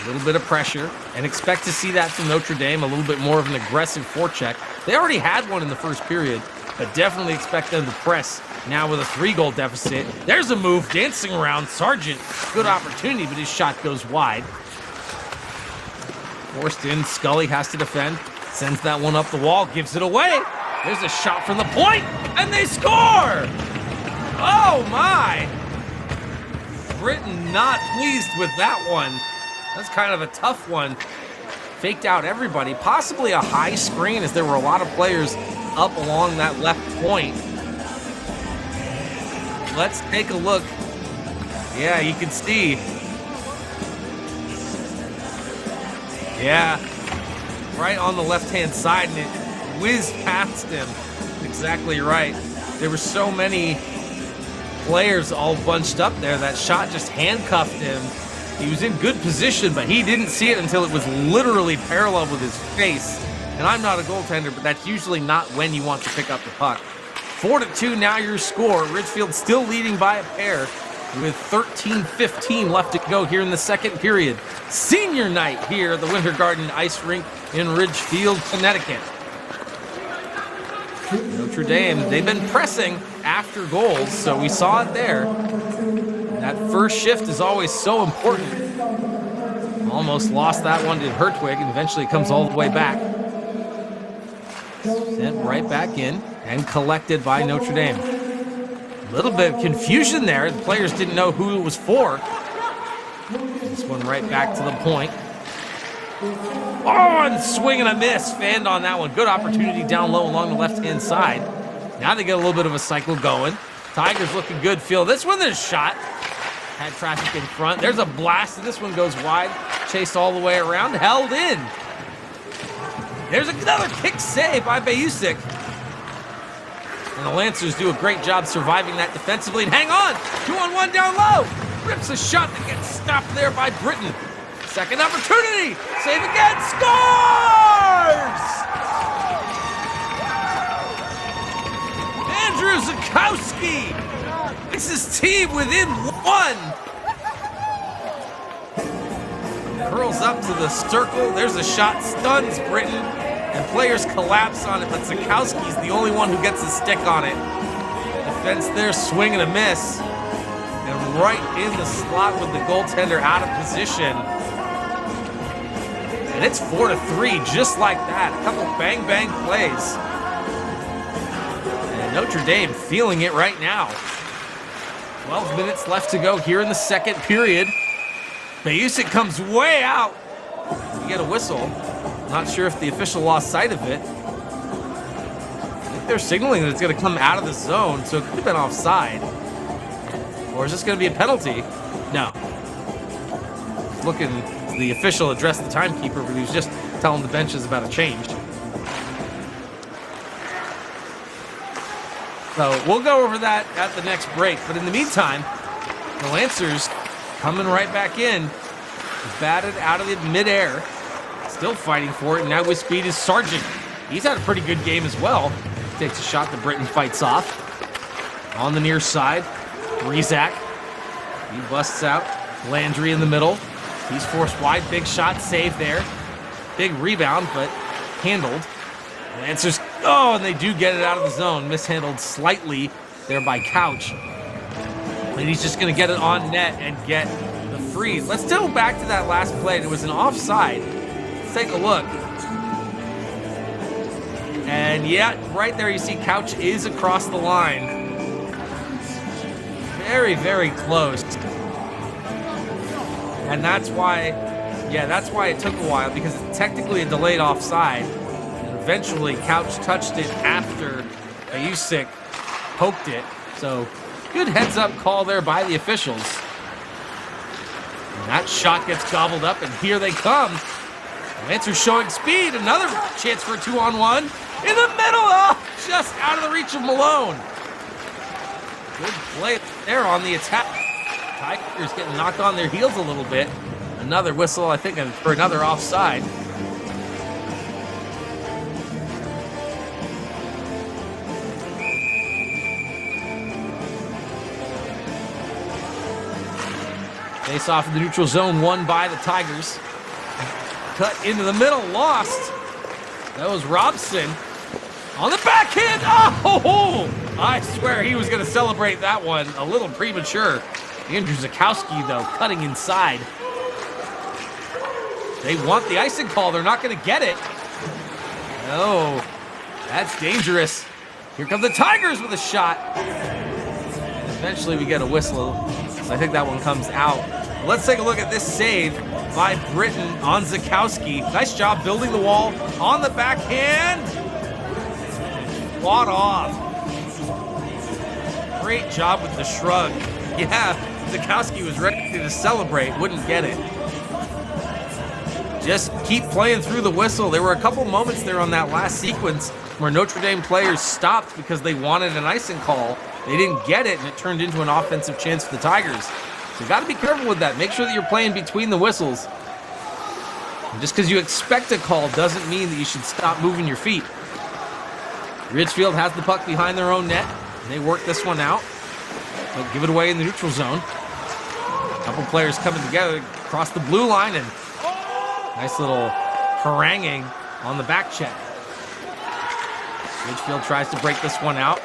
A little bit of pressure. And expect to see that from Notre Dame. A little bit more of an aggressive forecheck. They already had one in the first period, but definitely expect them to press now with a 3-goal deficit. There's a move dancing around Sargent. Good opportunity, but his shot goes wide. Forced in, Scully has to defend. Sends that one up the wall, gives it away. There's a shot from the point, and they score! Oh my! Britain not pleased with that one. That's kind of a tough one. Faked out everybody, possibly a high screen as there were a lot of players up along that left point. Let's take a look. Yeah, you can see. Yeah, right on the left-hand side, and it whizzed past him. Exactly right. There were so many players all bunched up there. That shot just handcuffed him. He was in good position, but he didn't see it until it was literally parallel with his face. And I'm not a goaltender, but that's usually not when you want to pick up the puck. 4-2 now your score. Ridgefield still leading by a pair with 13:15 left to go here in the second period. Senior night here at the Winter Garden Ice Rink in Ridgefield, Connecticut. Notre Dame, they've been pressing after goals, so we saw it there. That first shift is always so important. Almost lost that one to Hertwig, and eventually it comes all the way back. Sent right back in and collected by Notre Dame. A little bit of confusion there. The players didn't know who it was for. This one right back to the point. Oh, and swing and a miss. Fanned on that one. Good opportunity down low along the left-hand side. Now they get a little bit of a cycle going. Tigers looking good. Feel this one. There's a shot. Had traffic in front. There's a blast, and this one goes wide. Chased all the way around. Held in. There's another kick save by Bayusik. And the Lancers do a great job surviving that defensively. And hang on. 2-on-1 down low. Rips a shot that gets stopped there by Britain. Second opportunity. Save again. Scores! Andrew Zakowski. It's his team within one. Curls up to the circle. There's a shot. Stuns Britain. And players collapse on it, but Zakowski's the only one who gets a stick on it. Defense there, swing and a miss. And right in the slot with the goaltender out of position. And it's 4-3, just like that. A couple bang-bang plays. And Notre Dame feeling it right now. 12 minutes left to go here in the second period. Bayusik comes way out. You get a whistle. Not sure if the official lost sight of it. I think they're signaling that it's going to come out of the zone, so it could have been offside. Or is this going to be a penalty? No. Looking, the official addressed the timekeeper, but he was just telling the benches about a change. So we'll go over that at the next break. But in the meantime, the Lancers coming right back in. Batted out of the midair. Still fighting for it, and now with speed is Sargent. He's had a pretty good game as well. Takes a shot that Britain fights off. On the near side, Rizak. He busts out. Landry in the middle. He's forced wide. Big shot, save there. Big rebound, but handled. Lancers, oh, and they do get it out of the zone. Mishandled slightly there by Couch. And he's just going to get it on net and get the freeze. Let's go back to that last play. It was an offside. Let's take a look. And yeah, right there you see Couch is across the line. Very, very close. And that's why, that's why it took a while, because it's technically a delayed offside. And eventually Couch touched it after Bayusik poked it. So good heads up call there by the officials. And that shot gets gobbled up, and here they come. Lancers showing speed. Another chance for a 2-on-1. In the middle. Oh, just out of the reach of Malone. Good play there on the attack. Tigers getting knocked on their heels a little bit. Another whistle, I think, for another offside. Face off in the neutral zone, won by the Tigers. Cut into the middle, lost. That was Robson. On the backhand. Oh, I swear he was going to celebrate that one. A little premature. Andrew Zakowski, though, cutting inside. They want the icing call. They're not going to get it. No. That's dangerous. Here come the Tigers with a shot. Eventually we get a whistle, so I think that one comes out. Let's take a look at this save by Britton on Zakowski. Nice job building the wall on the backhand. Fought off. Great job with the shrug. Yeah, Zakowski was ready to celebrate, wouldn't get it. Just keep playing through the whistle. There were a couple moments there on that last sequence where Notre Dame players stopped because they wanted an icing call. They didn't get it, and it turned into an offensive chance for the Tigers. So you got to be careful with that. Make sure that you're playing between the whistles. And just because you expect a call doesn't mean that you should stop moving your feet. Ridgefield has the puck behind their own net. They work this one out. They'll give it away in the neutral zone. A couple players coming together across the blue line, and nice little haranguing on the back check. Ridgefield tries to break this one out,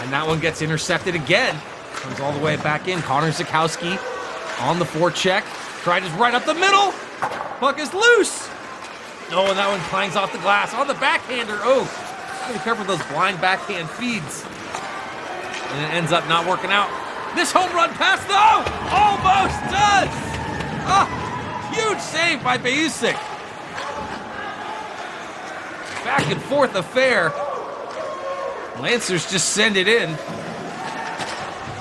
and that one gets intercepted again. Comes all the way back in. Connor Zakowski on the forecheck. Tried his right up the middle. Puck is loose. Oh, and that one clangs off the glass on the backhander. Oh, be careful with those blind backhand feeds. And it ends up not working out. This home run pass, though, almost does. Ah, huge save by Bayusik. Back and forth affair. Lancers just send it in.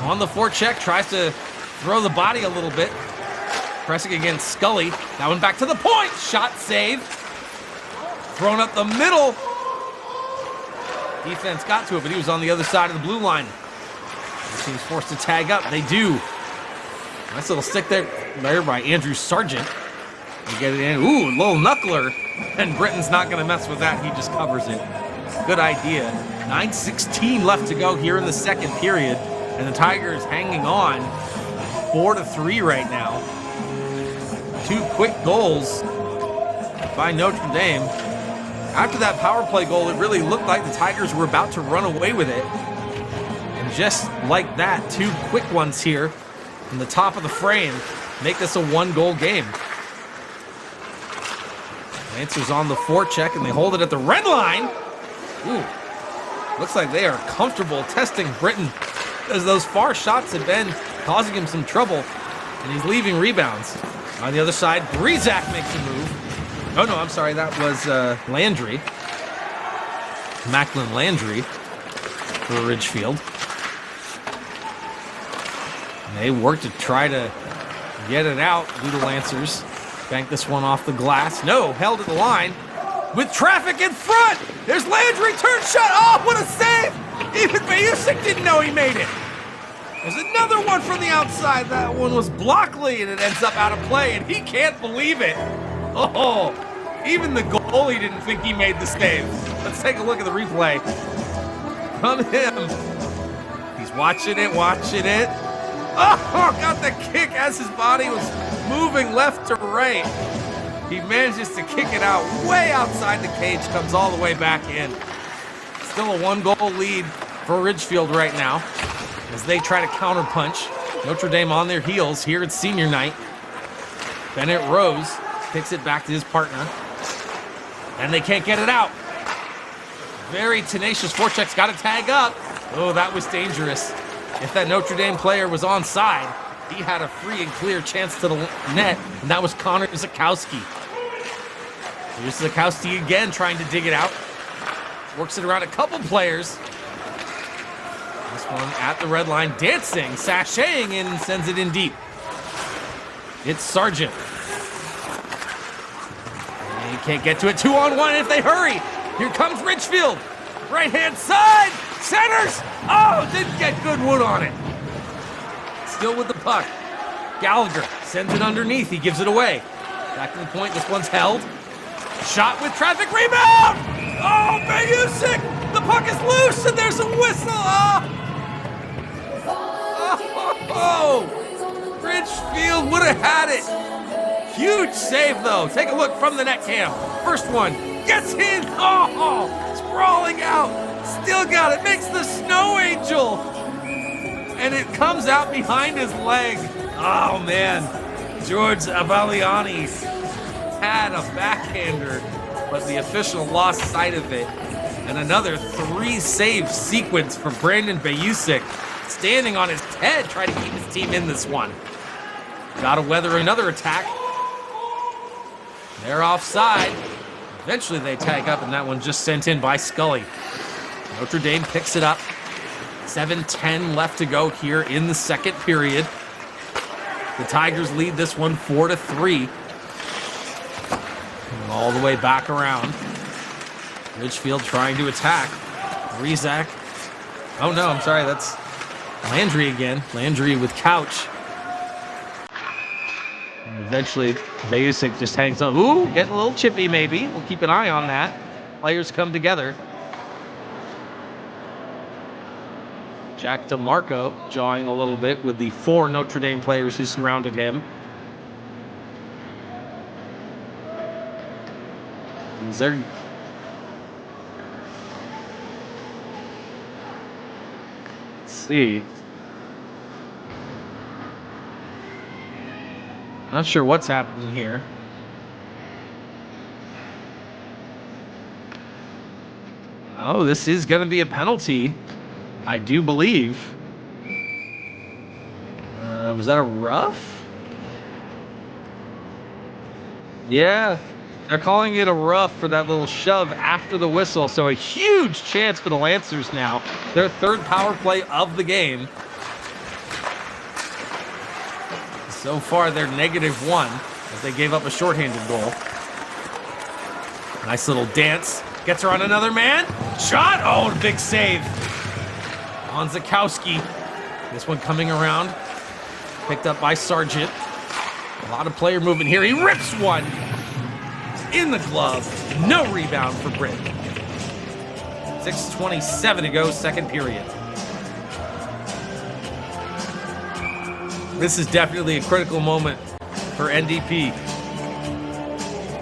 On the forecheck, tries to throw the body a little bit. Pressing against Scully. That one back to the point. Shot save. Thrown up the middle. Defense got to it, but he was on the other side of the blue line. The team's forced to tag up. They do. Nice little stick there by Andrew Sargent. They get it in. Ooh, little knuckler. And Britton's not going to mess with that. He just covers it. Good idea. 9:16 left to go here in the second period. And the Tigers hanging on 4-3 right now. Two quick goals by Notre Dame. After that power play goal, it really looked like the Tigers were about to run away with it. And just like that, two quick ones here from the top of the frame make this a one-goal game. Lancers on the forecheck, and they hold it at the red line. Ooh, looks like they are comfortable testing Britton, as those far shots have been causing him some trouble, and he's leaving rebounds. On the other side, Breezak makes a move. Oh no, I'm sorry, that was Landry. Macklin Landry for Ridgefield. And they work to try to get it out. The Lancers bank this one off the glass. No, held at the line with traffic in front. There's Landry, turn shot. Oh, what a save! Even Bayusik didn't know he made it. There's another one from the outside. That one was Blockley, and it ends up out of play, and he can't believe it. Oh, even the goalie didn't think he made the save. Let's take a look at the replay from him. He's watching it. Oh, got the kick as his body was moving left to right. He manages to kick it out way outside the cage, comes all the way back in. Still a one-goal lead for Ridgefield right now as they try to counterpunch. Notre Dame on their heels here at senior night. Bennett Rose kicks it back to his partner, and they can't get it out. Very tenacious forecheck's got to tag up. Oh, that was dangerous. If that Notre Dame player was onside, he had a free and clear chance to the net, and that was Connor Zakowski. Here's Zakowski again trying to dig it out. Works it around a couple players. This one at the red line, dancing, sashaying in, and sends it in deep. It's Sargent. And he can't get to it. 2-on-1 if they hurry. Here comes Ridgefield. Right-hand side. Centers. Oh, didn't get good wood on it. Still with the puck. Gallagher sends it underneath. He gives it away. Back to the point. This one's held. Shot with traffic. Rebound. Oh, Bayusik. The puck is loose, and there's a whistle. Oh, Ridgefield would have had it. Huge save, though. Take a look from the net cam. First one gets in. Oh, sprawling out. Still got it. Makes the snow angel. And it comes out behind his leg. Oh, man. George Avaliani had a backhander, but the official lost sight of it. And another 3-save sequence for Brandon Bayusik, standing on his head, trying to keep his team in this one. Gotta weather another attack. They're offside. Eventually they tag up, and that one just sent in by Scully. Notre Dame picks it up. 7:10 left to go here in the second period. The Tigers lead this one 4-3. All the way back around. Ridgefield trying to attack. Rizak. Oh no, I'm sorry, that's Landry again. Landry with Couch. And eventually, Bayusik just hangs on. Ooh, getting a little chippy maybe. We'll keep an eye on that. Players come together. Jack DeMarco jawing a little bit with the 4 Notre Dame players who surrounded him. Is there... Let's see. Not sure what's happening here. Oh, this is going to be a penalty, I do believe. Was that a rough? Yeah, they're calling it a rough for that little shove after the whistle. So a huge chance for the Lancers now. Their 3rd power play of the game. So far, they're -1 as they gave up a shorthanded goal. Nice little dance. Gets her on another man. Shot! Oh, big save. On Zakowski. This one coming around. Picked up by Sargent. A lot of player movement here. He rips one. In the glove. No rebound for Britain. 6:27 to go, second period. This is definitely a critical moment for NDP.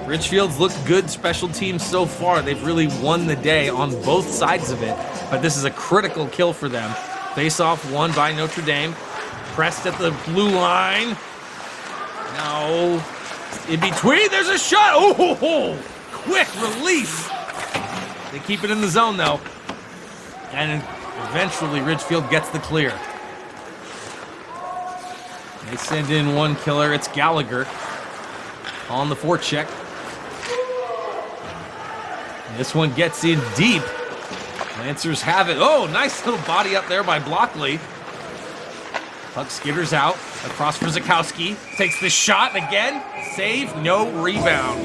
Ridgefield's looked good special teams so far. They've really won the day on both sides of it, but this is a critical kill for them. Face-off won by Notre Dame. Pressed at the blue line. No. In between, there's a shot. Oh, quick release. They keep it in the zone, though. And eventually, Ridgefield gets the clear. They send in one killer. It's Gallagher on the forecheck. This one gets in deep. Lancers have it. Oh, nice little body up there by Blockley. Puck skitters out. Across for Zakowski. Takes the shot again. Save, no rebound.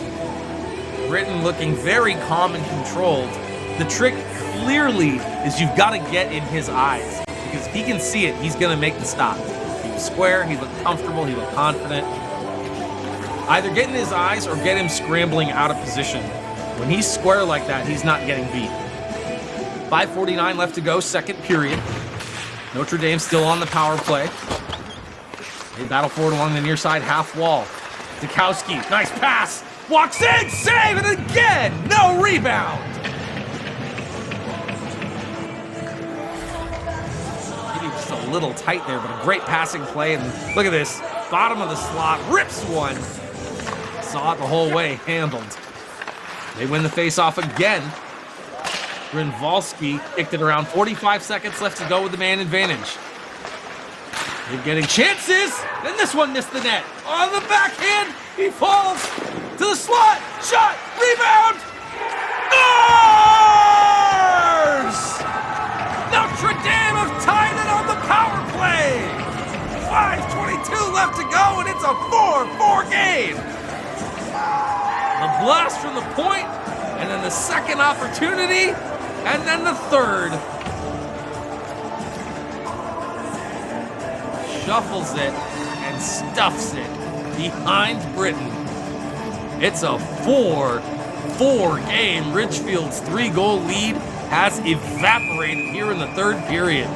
Britain looking very calm and controlled. The trick clearly is you've got to get in his eyes. Because if he can see it, he's going to make the stop. He was square, he looked comfortable, he looked confident. Either get in his eyes or get him scrambling out of position. When he's square like that, he's not getting beat. 5:49 left to go, second period. Notre Dame still on the power play. They battle forward along the near side half wall. Zakowski, nice pass. Walks in, save, and again, no rebound. Maybe just a little tight there, but a great passing play. And look at this, bottom of the slot, rips one. Saw it the whole way, handled. They win the face-off again. Grinvalski kicked it around. 45 seconds left to go with the man advantage. They're getting chances, and this one missed the net. On the backhand, he falls to the slot. Shot, rebound, scores! Notre Dame have tied it on the power play. 5:22 left to go, and it's a 4-4 game. The blast from the point, and then the second opportunity, and then the third. Shuffles it and stuffs it behind Britain. It's a 4-4 game. Ridgefield's 3-goal lead has evaporated here in the third period.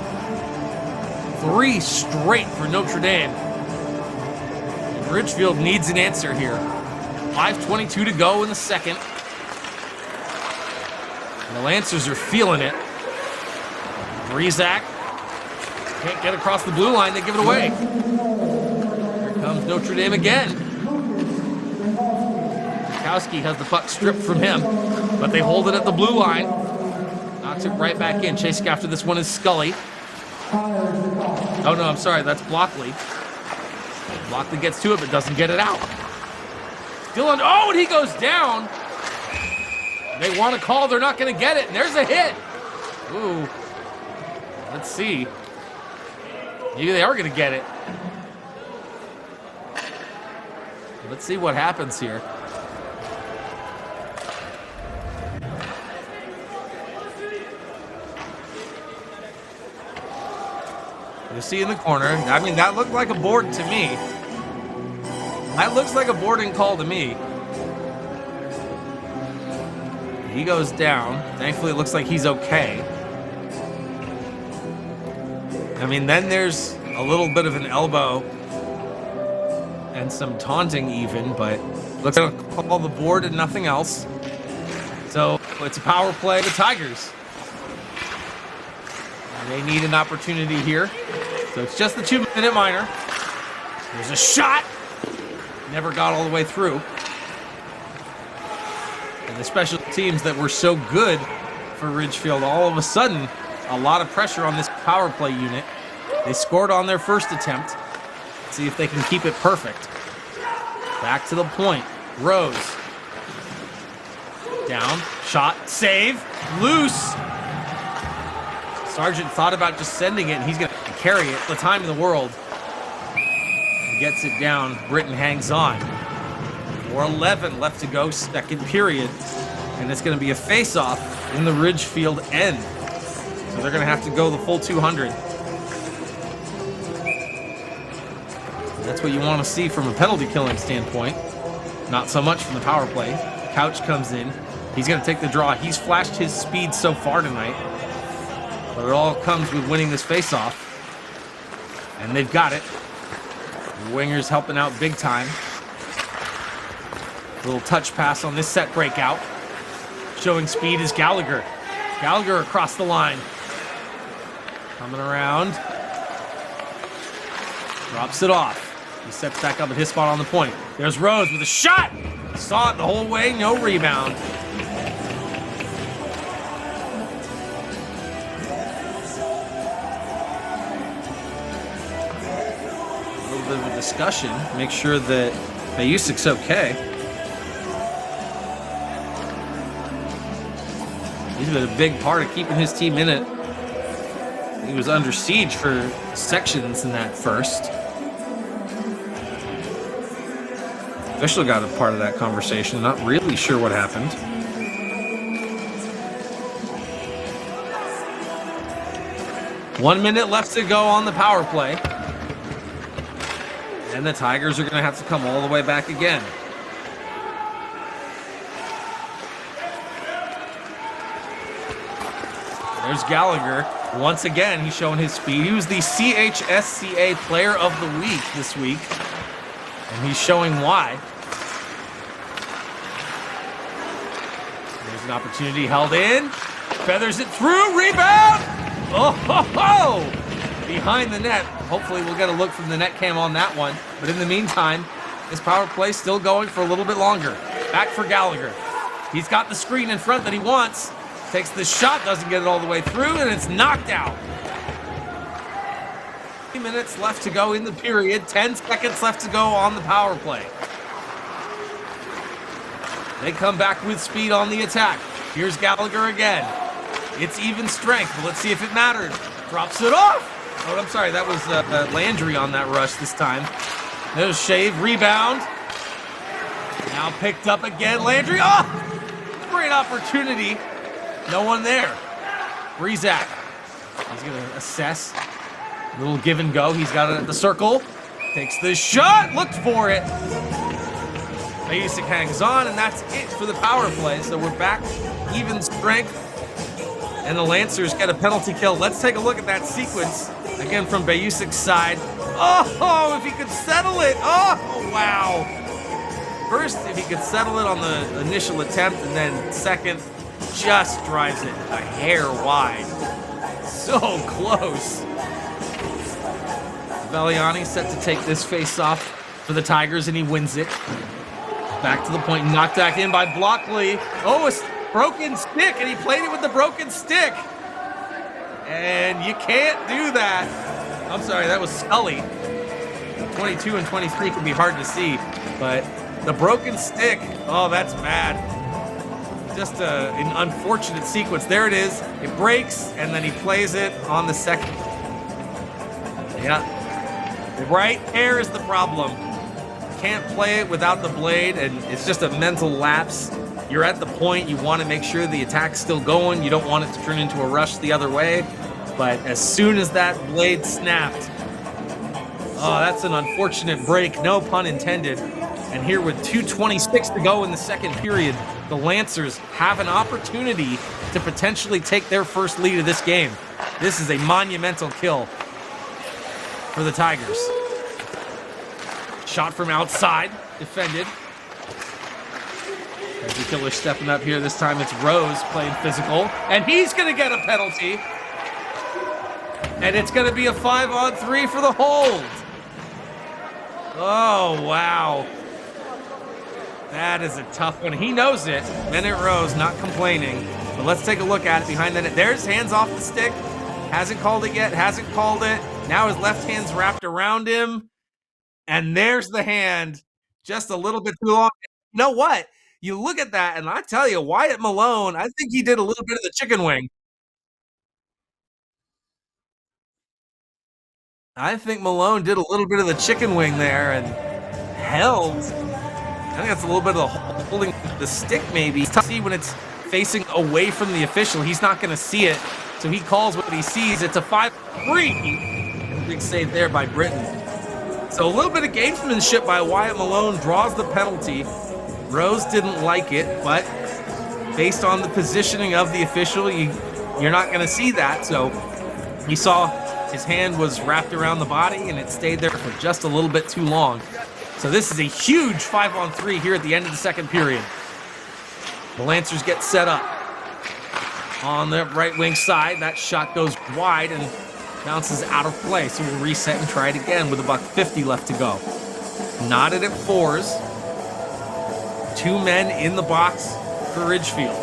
3 straight for Notre Dame. And Ridgefield needs an answer here. 5:22 to go in the second. And the Lancers are feeling it. Rizak can't get across the blue line. They give it away. Here comes Notre Dame again. Zakowski has the puck stripped from him, but they hold it at the blue line. Knocks it right back in. Chasing after this one is Scully. Oh, no, I'm sorry. That's Blockley. Blockley gets to it, but doesn't get it out. Dylan, oh, and he goes down. They want to call. They're not going to get it. And there's a hit. Ooh. Let's see. Maybe they are going to get it. Let's see what happens here. You see in the corner. I mean, that looked like a board to me. That looks like a boarding call to me. He goes down. Thankfully, it looks like he's okay. I mean, then there's a little bit of an elbow and some taunting even, but looks like a call the board and nothing else. So it's a power play to the Tigers. And they need an opportunity here. So it's just the 2-minute minor. There's a shot. Never got all the way through. And the special teams that were so good for Ridgefield, all of a sudden, a lot of pressure on this power play unit. They scored on their first attempt. Let's see if they can keep it perfect. Back to the point. Rose. Down. Shot. Save. Loose. Sargent thought about just sending it, and he's going to carry it the time in the world. He gets it down. Britton hangs on. 4:11 left to go, second period. And it's going to be a face-off in the Ridgefield end. So they're going to have to go the full 200. And that's what you want to see from a penalty killing standpoint. Not so much from the power play. Couch comes in. He's going to take the draw. He's flashed his speed so far tonight. But it all comes with winning this face-off. And they've got it. The wingers helping out big time. Little touch pass on this set breakout. Showing speed is Gallagher. Gallagher across the line. Coming around. Drops it off. He steps back up at his spot on the point. There's Rose with a shot. Saw it the whole way, no rebound. A little bit of a discussion. Make sure that Bayusic's okay. He's been a big part of keeping his team in it. He was under siege for sections in that first. Official got a part of that conversation. Not really sure what happened. One minute left to go on the power play. And the Tigers are going to have to come all the way back again. There's Gallagher. Once again, he's showing his speed. He was the CHSCA Player of the Week this week. And he's showing why. There's an opportunity held in. Feathers it through. Rebound! Oh, ho, ho! Behind the net. Hopefully we'll get a look from the net cam on that one. But in the meantime, this power play still going for a little bit longer. Back for Gallagher. He's got the screen in front that he wants. Takes the shot, doesn't get it all the way through, and it's knocked out. 3 minutes left to go in the period. 10 seconds left to go on the power play. They come back with speed on the attack. Here's Gallagher again. It's even strength, but let's see if it mattered. Drops it off. Oh, I'm sorry, that was Landry on that rush this time. There's Shave, rebound. Now picked up again, Landry. Oh, great opportunity. No one there. Breezak. He's going to assess. A little give and go. He's got it at the circle. Takes the shot. Looked for it. Bayusic hangs on, and that's it for the power play. So we're back. Even strength. And the Lancers get a penalty kill. Let's take a look at that sequence. Again from Bayusic's side. Oh, if he could settle it. Oh, wow. First, if he could settle it on the initial attempt, and then second, just drives it a hair wide. So close. Valiani set to take this face off for the Tigers, and he wins it. Back to the point, knocked back in by Blockley. Oh, broken stick, and he played it with the broken stick. And you can't do that. I'm sorry, that was Scully. 22 and 23 can be hard to see, but the broken stick, oh, that's bad. Just an unfortunate sequence. There it is. It breaks, and then he plays it on the second. Yeah. Right there is the problem. Can't play it without the blade, and it's just a mental lapse. You're at the point you want to make sure the attack's still going. You don't want it to turn into a rush the other way. But as soon as that blade snapped, oh, that's an unfortunate break, no pun intended. And here with 2:26 to go in the second period, the Lancers have an opportunity to potentially take their first lead of this game. This is a monumental kill for the Tigers. Shot from outside, defended. The killer stepping up here. This time it's Rose playing physical, and he's going to get a penalty. And it's going to be a 5-on-3 for the hold. Oh, wow. That is a tough one. He knows it. Bennett Rose not complaining. But let's take a look at it behind the net. There's hands off the stick. Hasn't called it yet. Hasn't called it. Now his left hand's wrapped around him. And there's the hand. Just a little bit too long. You know what? You look at that, and I tell you, Wyatt Malone, I think he did a little bit of the chicken wing. I think Malone did a little bit of the chicken wing there and held. I think that's a little bit of the holding the stick, maybe. It's tough to see when it's facing away from the official. He's not going to see it, so he calls what he sees. It's a 5-3. Big save there by Britton. So a little bit of gamesmanship by Wyatt Malone draws the penalty. Rose didn't like it, but based on the positioning of the official, you're not going to see that. So he saw his hand was wrapped around the body, and it stayed there for just a little bit too long. So this is a huge 5-on-3 here at the end of the second period. The Lancers get set up on the right wing side. That shot goes wide and bounces out of play. So we'll reset and try it again with $1.50 left to go. Knotted at fours. Two men in the box for Ridgefield.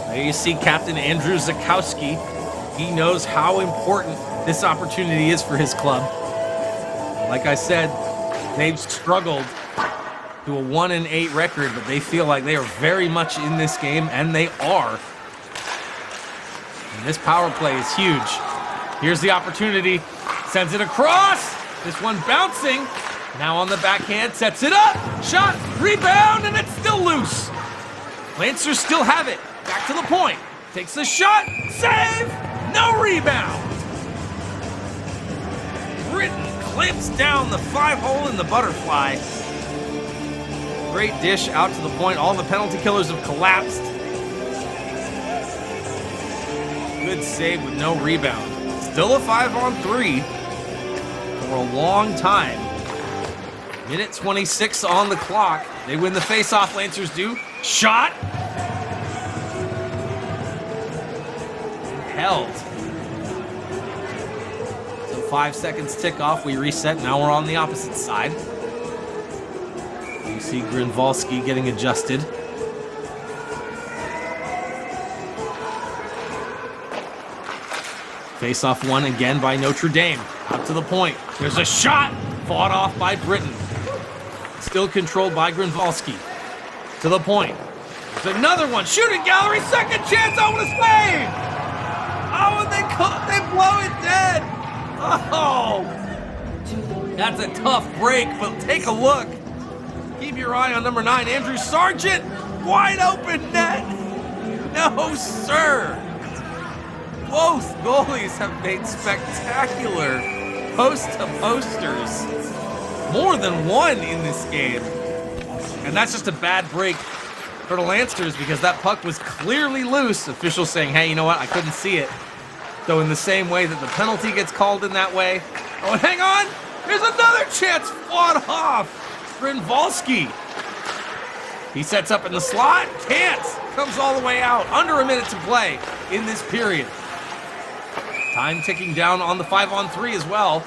There you see Captain Andrew Zakowski. He knows how important this opportunity is for his club. Like I said, they've struggled to a 1-8 record, but they feel like they are very much in this game, and they are. And this power play is huge. Here's the opportunity. Sends it across. This one bouncing. Now on the backhand, sets it up. Shot, rebound, and it's still loose. Lancers still have it. Back to the point. Takes the shot. Save. No rebound. Britton clamps down the 5-hole in the butterfly. Great dish out to the point. All the penalty killers have collapsed. Good save with no rebound. Still a 5-on-3 for a long time. Minute 26 on the clock. They win the face-off, Lancers do. Shot. Held. So 5 seconds tick off. We reset. Now we're on the opposite side. You see Grinvalski getting adjusted. Face-off one again by Notre Dame. Out to the point. There's a shot. Fought off by Britton. Still controlled by Grinvalski. To the point. There's another one. Shooting gallery. Second chance. Oh, what a save! Oh, and they blow it dead. Oh! That's a tough break, but take a look. Keep your eye on number 9, Andrew Sargent. Wide open net. No, sir. Both goalies have made spectacular post-to-posters. More than one in this game. And that's just a bad break for the Lancers because that puck was clearly loose. Officials saying, hey, you know what? I couldn't see it. So in the same way that the penalty gets called in that way. Oh, and hang on. There's another chance fought off. Grinvalski. He sets up in the slot. Can't. Comes all the way out. Under a minute to play in this period. Time ticking down on the 5-on-3 as well.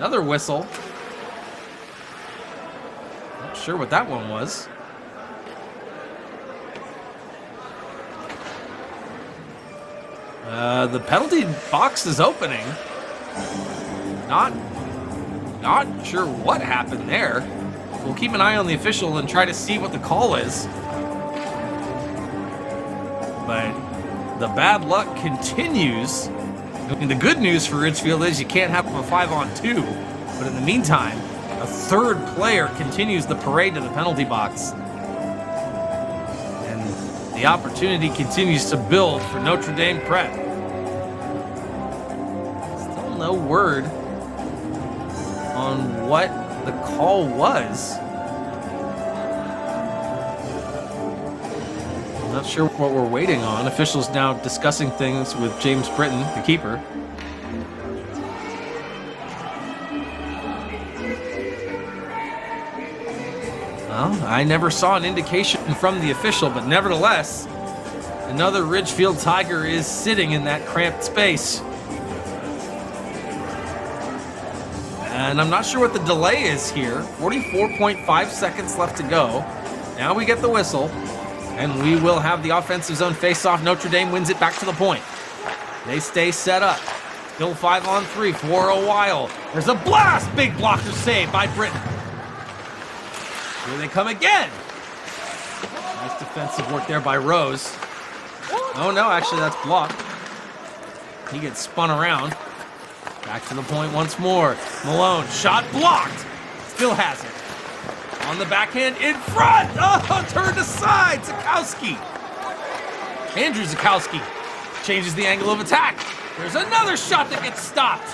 Another whistle. Not sure what that one was. The penalty box is opening. Not sure what happened there. We'll keep an eye on the official and try to see what the call is. But the bad luck continues. And the good news for Ridgefield is you can't have a 5-on-2. But in the meantime, a third player continues the parade to the penalty box. And the opportunity continues to build for Notre Dame Prep. Still no word on what the call was. Not sure what we're waiting on. Officials now discussing things with James Britton, the keeper. Well, I never saw an indication from the official, but nevertheless, another Ridgefield Tiger is sitting in that cramped space. And I'm not sure what the delay is here. 44.5 seconds left to go. Now we get the whistle. And we will have the offensive zone face-off. Notre Dame wins it back to the point. They stay set up. Still 5-on-3 for a while. There's a blast! Big blocker save by Britton. Here they come again. Nice defensive work there by Rose. Oh no, actually that's blocked. He gets spun around. Back to the point once more. Malone, shot blocked. Still has it. On the backhand, in front! Oh, turned aside, Zakowski. Andrew Zakowski changes the angle of attack. There's another shot that gets stopped.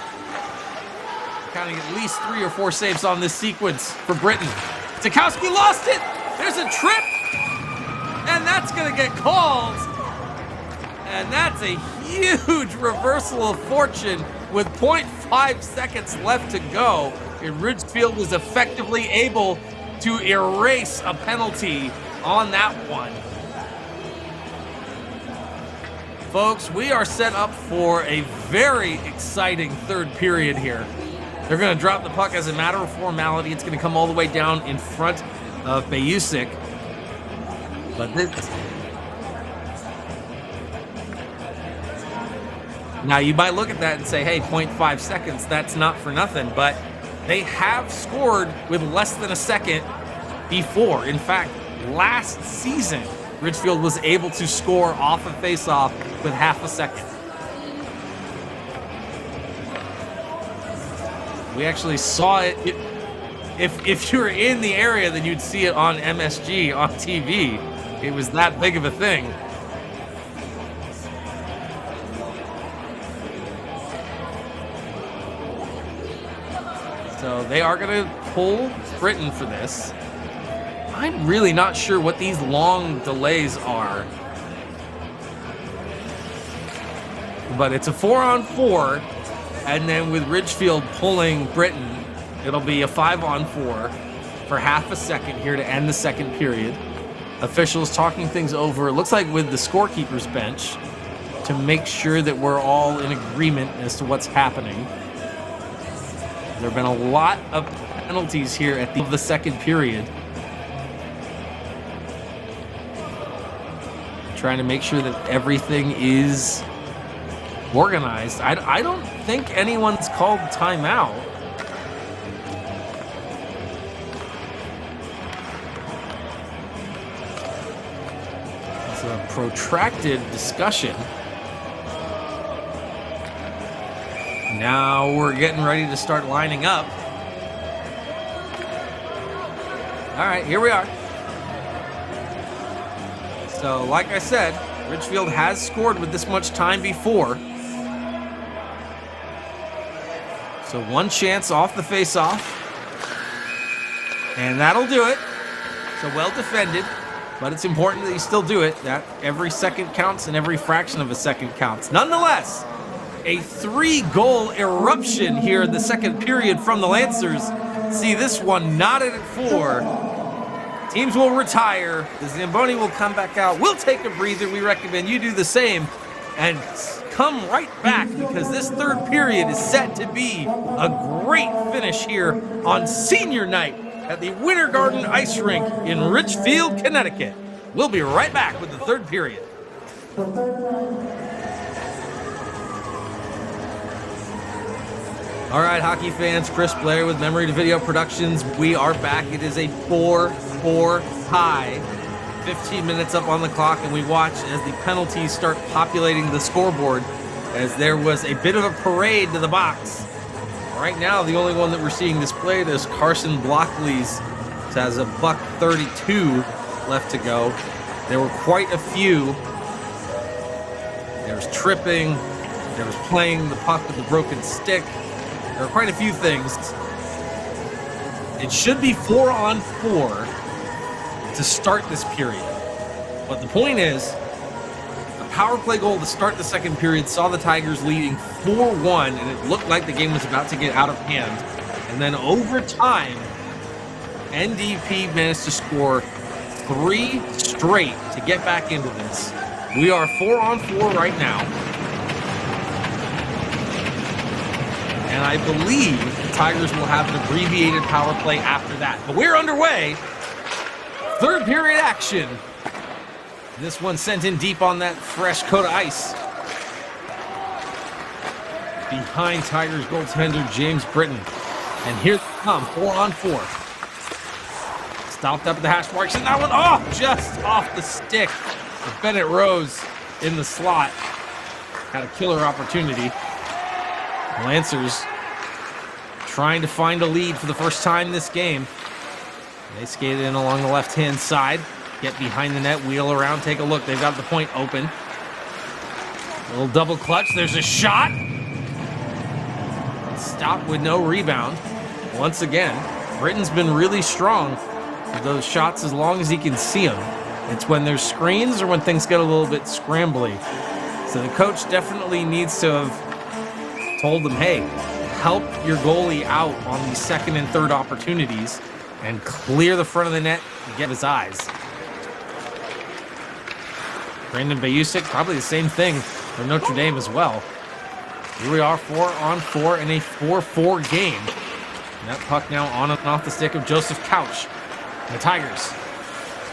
Counting at least 3 or 4 saves on this sequence for Britton. Zakowski lost it. There's a trip. And that's going to get called. And that's a huge reversal of fortune with 0.5 seconds left to go. And Ridgefield was effectively able to erase a penalty on that one. Folks, we are set up for a very exciting third period here. They're going to drop the puck as a matter of formality. It's going to come all the way down in front of Bayusik. But this... Now, you might look at that and say, hey, 0.5 seconds, that's not for nothing. But they have scored with less than a second before. In fact, last season, Ridgefield was able to score off a face-off with half a second. We actually saw it. If you were in the area, then you'd see it on MSG, on TV. It was that big of a thing. So they are going to pull Britton for this. I'm really not sure what these long delays are. But it's a 4-on-4. And then with Ridgefield pulling Britton, it'll be a 5-on-4 for half a second here to end the second period. Officials talking things over, it looks like with the scorekeeper's bench, to make sure that we're all in agreement as to what's happening. There have been a lot of penalties here at the end of the second period. Trying to make sure that everything is organized. I don't think anyone's called timeout. It's a protracted discussion. Now we're getting ready to start lining up. All right, here we are. So, like I said, Ridgefield has scored with this much time before. So one chance off the face-off. And that'll do it. So well defended. But it's important that you still do it. That every second counts and every fraction of a second counts. Nonetheless, a 3-goal eruption here in the second period from the Lancers. See this one knotted at 4. Teams will retire. The Zamboni will come back out. We'll take a breather. We recommend you do the same. And come right back because this third period is set to be a great finish here on senior night at the Winter Garden Ice Rink in Ridgefield, Connecticut. We'll be right back with the third period. All right, hockey fans, Chris Blair with Memory to Video Productions. We are back. It is a 4-4 tie. 15 minutes up on the clock, and we watch as the penalties start populating the scoreboard as there was a bit of a parade to the box. Right now, the only one that we're seeing displayed is Carson Blockley's. It has a $1:32 left to go. There were quite a few. There was tripping. There was playing the puck with the broken stick. There are quite a few things. It should be 4-on-4 to start this period. But the point is, a power play goal to start the second period saw the Tigers leading 4-1, and it looked like the game was about to get out of hand. And then over time, NDP managed to score 3 straight to get back into this. We are 4-on-4 right now. And I believe the Tigers will have an abbreviated power play after that. But we're underway. Third period action. This one sent in deep on that fresh coat of ice. Behind Tigers goaltender James Britton. And here they come, 4-on-4. Stopped up at the hash marks, and that one, just off the stick. But Bennett Rose in the slot had a killer opportunity. Lancers trying to find a lead for the first time this game. They skated in along the left-hand side, get behind the net, wheel around, take a look. They've got the point open. A little double clutch. There's a shot. Stop with no rebound. Once again, Britton's been really strong with those shots as long as he can see them. It's when there's screens or when things get a little bit scrambly. So the coach definitely needs to have told them, hey, help your goalie out on these second and third opportunities and clear the front of the net and get his eyes. Brandon Bayusik, probably the same thing for Notre Dame as well. Here we are, 4-on-4 in a 4-4 game. And that puck now on and off the stick of Joseph Couch. And the Tigers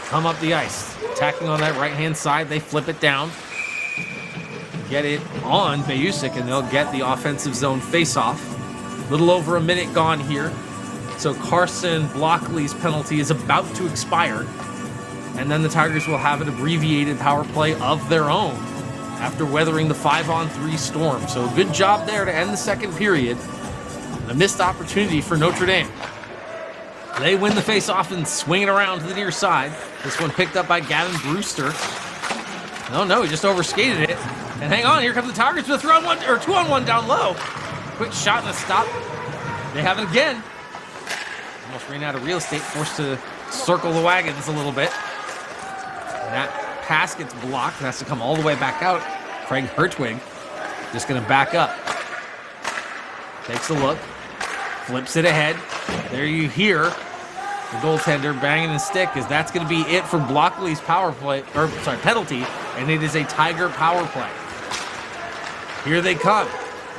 come up the ice. Attacking on that right-hand side, they flip it down. Get it on Bayusik, and they'll get the offensive zone face-off. A little over a minute gone here. So Carson Blockley's penalty is about to expire. And then the Tigers will have an abbreviated power play of their own after weathering the 5-on-3 storm. So good job there to end the second period. And a missed opportunity for Notre Dame. They win the face-off and swing it around to the near side. This one picked up by Gavin Brewster. No, he just overskated it. And hang on, here comes the Tigers with a 2-on-1 down low. Quick shot and a stop. They have it again. Almost ran out of real estate, forced to circle the wagons a little bit. And that pass gets blocked and has to come all the way back out. Craig Hertwig just going to back up. Takes a look. Flips it ahead. There you hear the goaltender banging his stick, because that's going to be it for Blockley's penalty, and it is a Tiger power play. Here they come.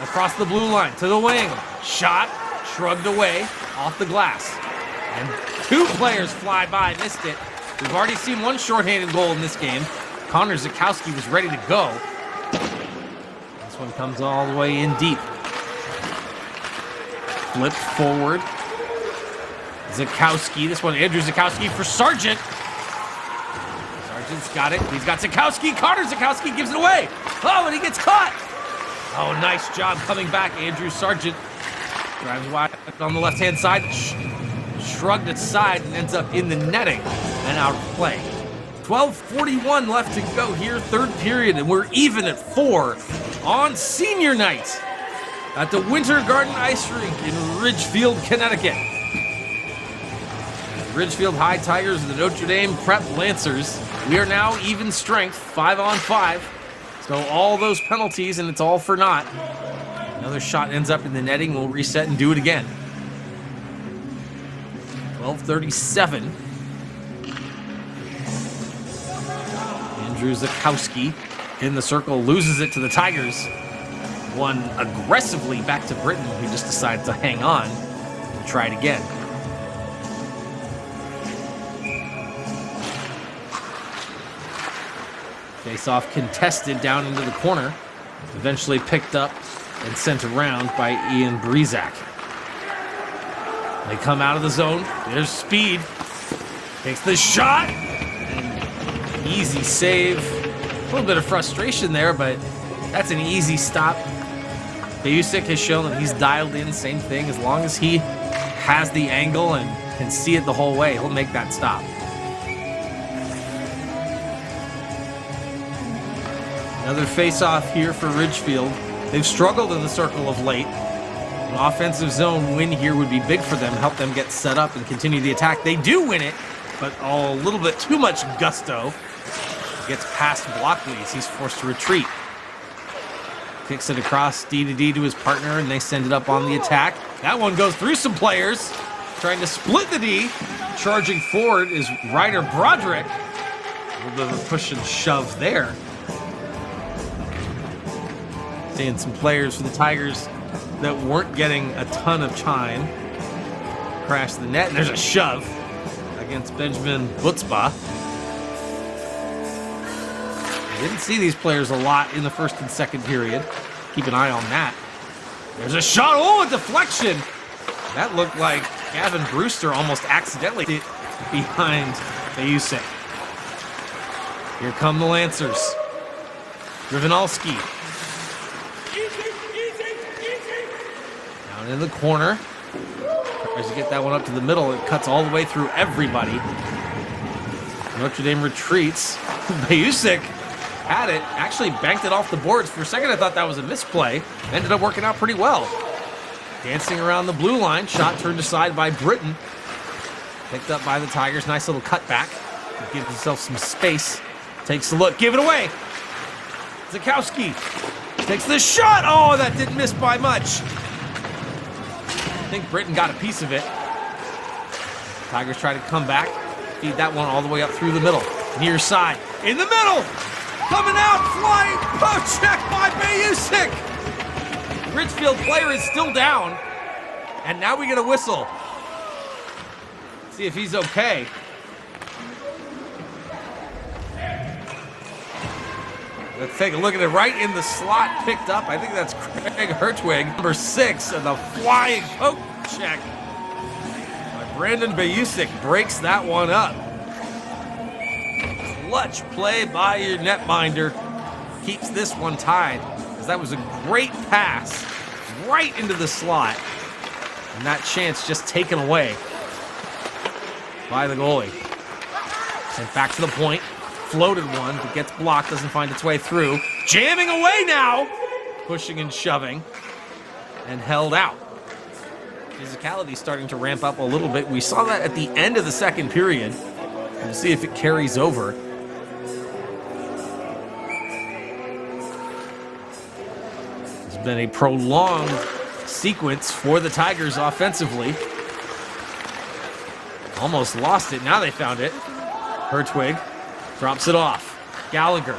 Across the blue line to the wing. Shot, shrugged away, off the glass. And 2 players fly by, missed it. We've already seen one shorthanded goal in this game. Connor Zakowski was ready to go. This one comes all the way in deep. Flipped forward. Zakowski, this one, Andrew Zakowski for Sargent. Sargent's got it. He's got Zakowski. Connor Zakowski gives it away. Oh, and he gets caught. Oh, nice job coming back. Andrew Sargent drives wide on the left-hand side. Shrugged aside and ends up in the netting and out of play. 12:41 left to go here, third period, and we're even at 4 on senior night at the Winter Garden Ice Rink in Ridgefield, Connecticut. Ridgefield High Tigers and the Notre Dame Prep Lancers. We are now even strength, 5-on-5. So all those penalties, and it's all for naught. Another shot ends up in the netting. We'll reset and do it again. 12:37. Andrew Zakowski in the circle, loses it to the Tigers. One aggressively back to Britton, who just decides to hang on and try it again. Face-off contested down into the corner. Eventually picked up and sent around by Ian Brezak. They come out of the zone. There's speed. Takes the shot. Easy save. A little bit of frustration there, but that's an easy stop. Bayusik has shown that he's dialed in. Same thing. As long as he has the angle and can see it the whole way, he'll make that stop. Another face-off here for Ridgefield. They've struggled in the circle of late. An offensive zone win here would be big for them, help them get set up and continue the attack. They do win it, but a little bit too much gusto. Gets past Blockley as he's forced to retreat. Kicks it across D to his partner, and they send it up on the attack. That one goes through some players, trying to split the D. Charging forward is Ryder Broderick. A little bit of a push and shove there. Seeing some players for the Tigers that weren't getting a ton of time crash the net, and there's a shove against Benjamin Butzba. I didn't see these players a lot in the first and second period. Keep an eye on that. There's a shot. Oh, a deflection. That looked like Gavin Brewster almost accidentally hit behind Bayusik. Here come the Lancers. Rivanalski. Down in the corner. Tries to get that one up to the middle. It cuts all the way through everybody. Notre Dame retreats. Bayusik had it, actually banked it off the boards. For a second, I thought that was a misplay. Ended up working out pretty well. Dancing around the blue line. Shot turned aside by Britton. Picked up by the Tigers. Nice little cutback. Gives himself some space. Takes a look. Give it away. Zakowski takes the shot. Oh, that didn't miss by much. I think Britton got a piece of it. Tigers try to come back. Feed that one all the way up through the middle. Near side. In the middle. Coming out, flying post check by Bayusik. Ridgefield player is still down. And now we get a whistle. See if he's okay. Let's take a look at it. Right in the slot, picked up. I think that's Craig Hertwig, number 6, and the flying poke check by Brandon Bayusik breaks that one up. Clutch play by your netminder keeps this one tied, because that was a great pass right into the slot, and that chance just taken away by the goalie. Sent back to the point, floated one, but gets blocked, doesn't find its way through. Jamming away now, pushing and shoving, and held out. Physicality starting to ramp up a little bit. We saw that at the end of the second period. We'll see if it carries over. Been a prolonged sequence for the Tigers offensively. Almost lost it. Now they found it. Hertwig drops it off. Gallagher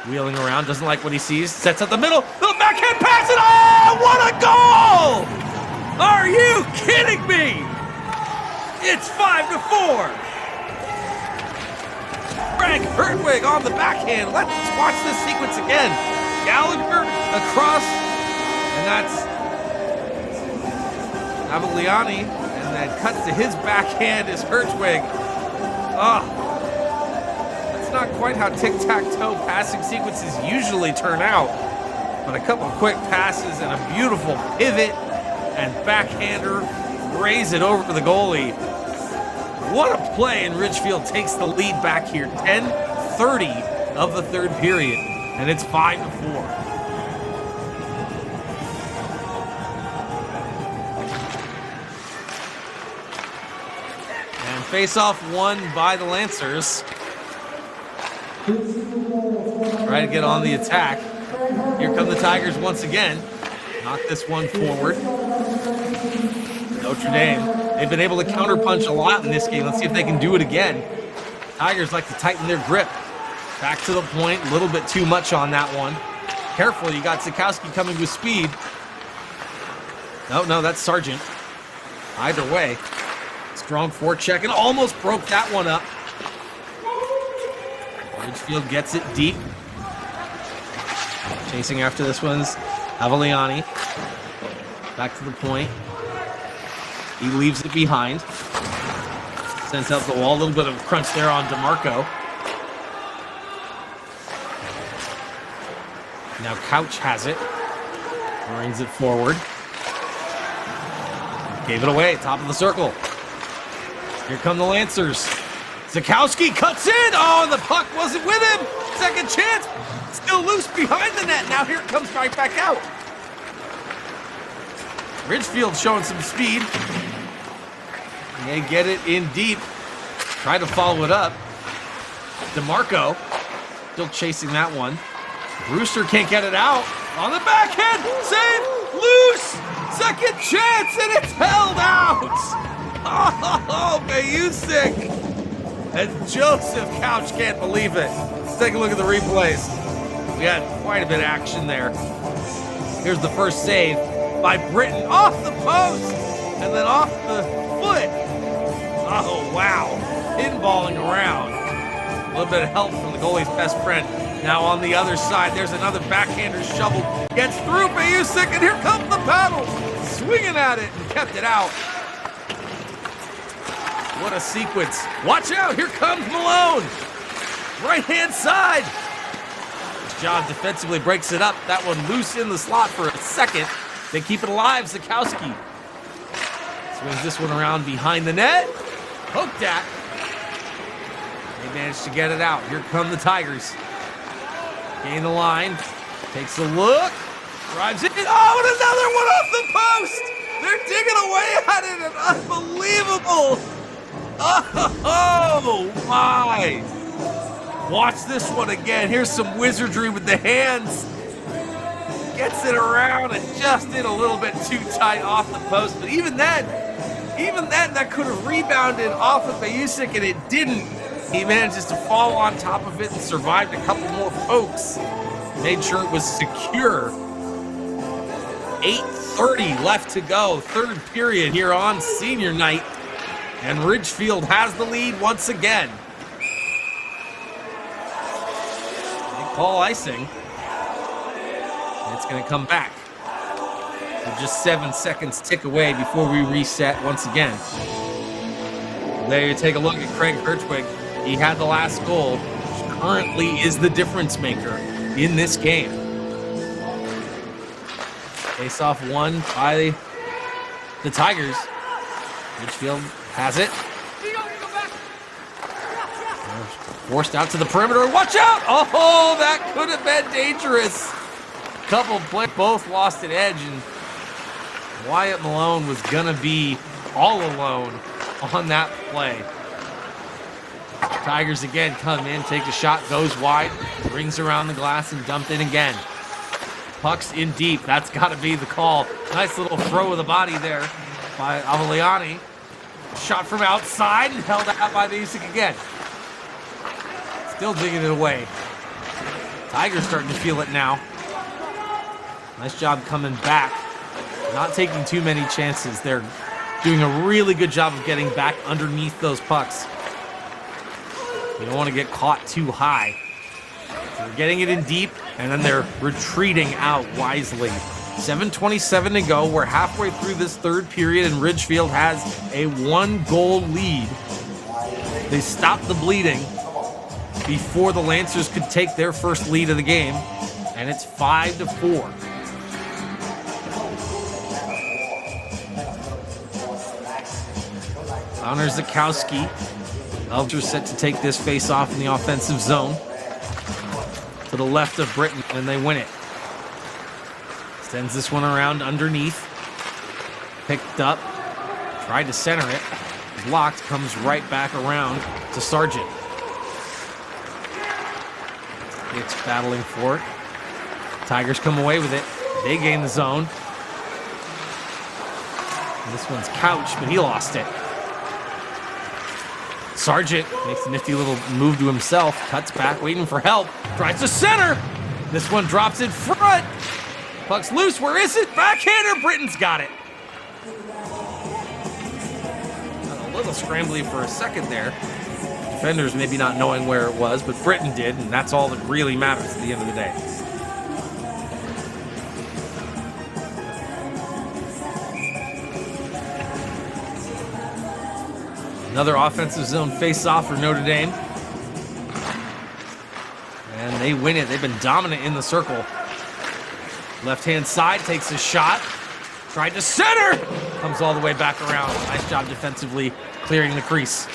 wheeling around, doesn't like what he sees. Sets up the middle. The backhand pass. And oh, what a goal! Are you kidding me? It's 5-4. Greg Hertwig on the backhand. Let's watch this sequence again. Gallagher across. And that's Avaliani, and then cuts to his backhand is Hertwig. That's not quite how tic-tac-toe passing sequences usually turn out. But a couple of quick passes and a beautiful pivot and backhander raise it over to the goalie. What a play, and Ridgefield takes the lead back here. 10:30 of the third period, and it's 5-4. Face-off won by the Lancers. Try to get on the attack. Here come the Tigers once again. Knock this one forward. Notre Dame. They've been able to counterpunch a lot in this game. Let's see if they can do it again. Tigers like to tighten their grip. Back to the point, a little bit too much on that one. Careful, you got Sikowski coming with speed. No, that's Sargent. Either way, strong forecheck and almost broke that one up. Ridgefield gets it deep. Chasing after this one's Avaliani. Back to the point. He leaves it behind. Sends out the wall. A little bit of a crunch there on DeMarco. Now Couch has it. Brings it forward. Gave it away. Top of the circle. Here come the Lancers. Sikowski cuts in. Oh, and the puck wasn't with him. Second chance. Still loose behind the net. Now here it comes right back out. Ridgefield showing some speed. They get it in deep. Try to follow it up. DeMarco still chasing that one. Brewster can't get it out. On the backhand. Save. Loose. Second chance, and it's held out. Oh, Bayusik. And Joseph Couch can't believe it. Let's take a look at the replays. We had quite a bit of action there. Here's the first save by Britton off the post and then off the foot. Oh, wow. Pinballing around. A little bit of help from the goalie's best friend. Now on the other side, there's another backhander shovel. Gets through Bayusik, and here comes the paddle. Swinging at it and kept it out. What a sequence. Watch out, here comes Malone. Right-hand side. His job defensively breaks it up. That one loose in the slot for a second. They keep it alive, Sikowski. Swings this one around behind the net. Poked at. They managed to get it out. Here come the Tigers. Gain the line. Takes a look. Drives it. Oh, and another one off the post. They're digging away at it. And unbelievable. Oh, my. Watch this one again. Here's some wizardry with the hands. Gets it around and just in a little bit too tight off the post. But even then, that could have rebounded off of Bayusik, and it didn't. He manages to fall on top of it and survived a couple more pokes. Made sure it was secure. 8:30 left to go. Third period here on senior night. And Ridgefield has the lead once again. They call icing. It's going to come back. We're just 7 seconds tick away before we reset once again. There you take a look at Craig Hertwig. He had the last goal, which currently is the difference maker in this game. Face-off won by the Tigers. Ridgefield has it. Forced out to the perimeter. Watch out! Oh, that could have been dangerous. Couple players both lost an edge, and Wyatt Malone was gonna be all alone on that play. Tigers again come in, take a shot, goes wide, rings around the glass and dumped in again. Puck's in deep. That's got to be the call. Nice little throw of the body there by Avaliani. Shot from outside and held out by Bayusik again. Still digging it away. Tigers starting to feel it now. Nice job coming back. Not taking too many chances. They're doing a really good job of getting back underneath those pucks. You don't want to get caught too high. They're getting it in deep, and then they're retreating out wisely. 7:27 to go. We're halfway through this third period, and Ridgefield has a 1-goal lead. They stopped the bleeding before the Lancers could take their first lead of the game, and it's 5-4. Connor Zakowski. Elger set to take this face off in the offensive zone. To the left of Britton, and they win it. Sends this one around underneath. Picked up. Tried to center it. Blocked. Comes right back around to Sargent. It's battling for it. Tigers come away with it. They gain the zone. And this one's Couch, but he lost it. Sargent makes a nifty little move to himself, cuts back, waiting for help, tries to center. This one drops in front. Puck's loose, where is it? Backhander, Britain's got it. A little scrambly for a second there. Defenders maybe not knowing where it was, but Britain did, and that's all that really matters at the end of the day. Another offensive zone face-off for Notre Dame. And they win it. They've been dominant in the circle. Left-hand side takes a shot. Tried to center. Comes all the way back around. Nice job defensively clearing the crease.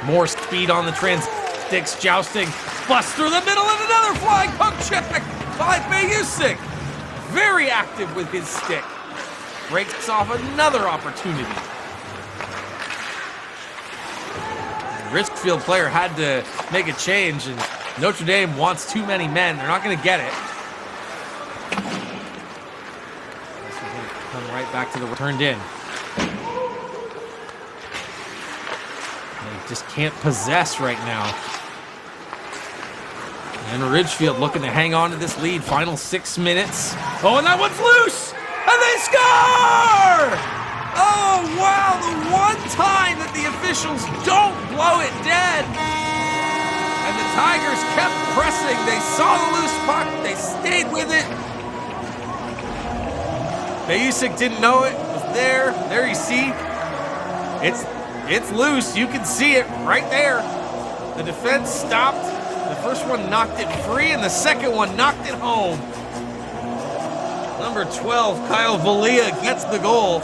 More speed on the trans sticks, jousting. Bust through the middle and another flying puck check by Bayusik. Very active with his stick. Breaks off another opportunity. Ridgefield player had to make a change, and Notre Dame wants too many men. They're not going to get it. Come right back to the turned in. They just can't possess right now. And Ridgefield looking to hang on to this lead. Final 6 minutes. Oh, and that one's loose! And they score! Oh, wow, the one time that the officials don't blow it dead. And the Tigers kept pressing. They saw the loose puck. They stayed with it. Bayusik didn't know it. It was there. There you see. It's loose. You can see it right there. The defense stopped. The first one knocked it free, and the second one knocked it home. Number 12, Kyle Valia gets the goal.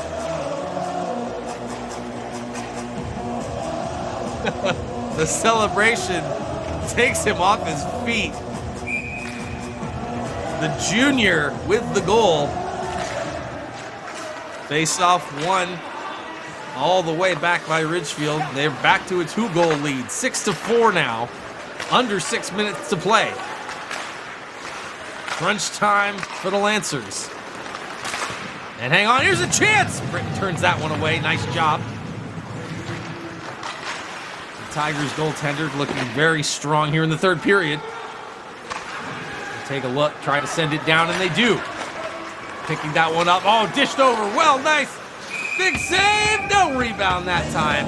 The celebration takes him off his feet. The junior with the goal. Face-off won all the way back by Ridgefield. They're back to a 2-goal lead. 6-4 now. Under 6 minutes to play. Crunch time for the Lancers. And hang on, here's a chance! Britain turns that one away. Nice job. Tigers goaltender looking very strong here in the third period. Take a look, try to send it down, and they do. Picking that one up. Oh, dished over. Well, nice. Big save. No rebound that time.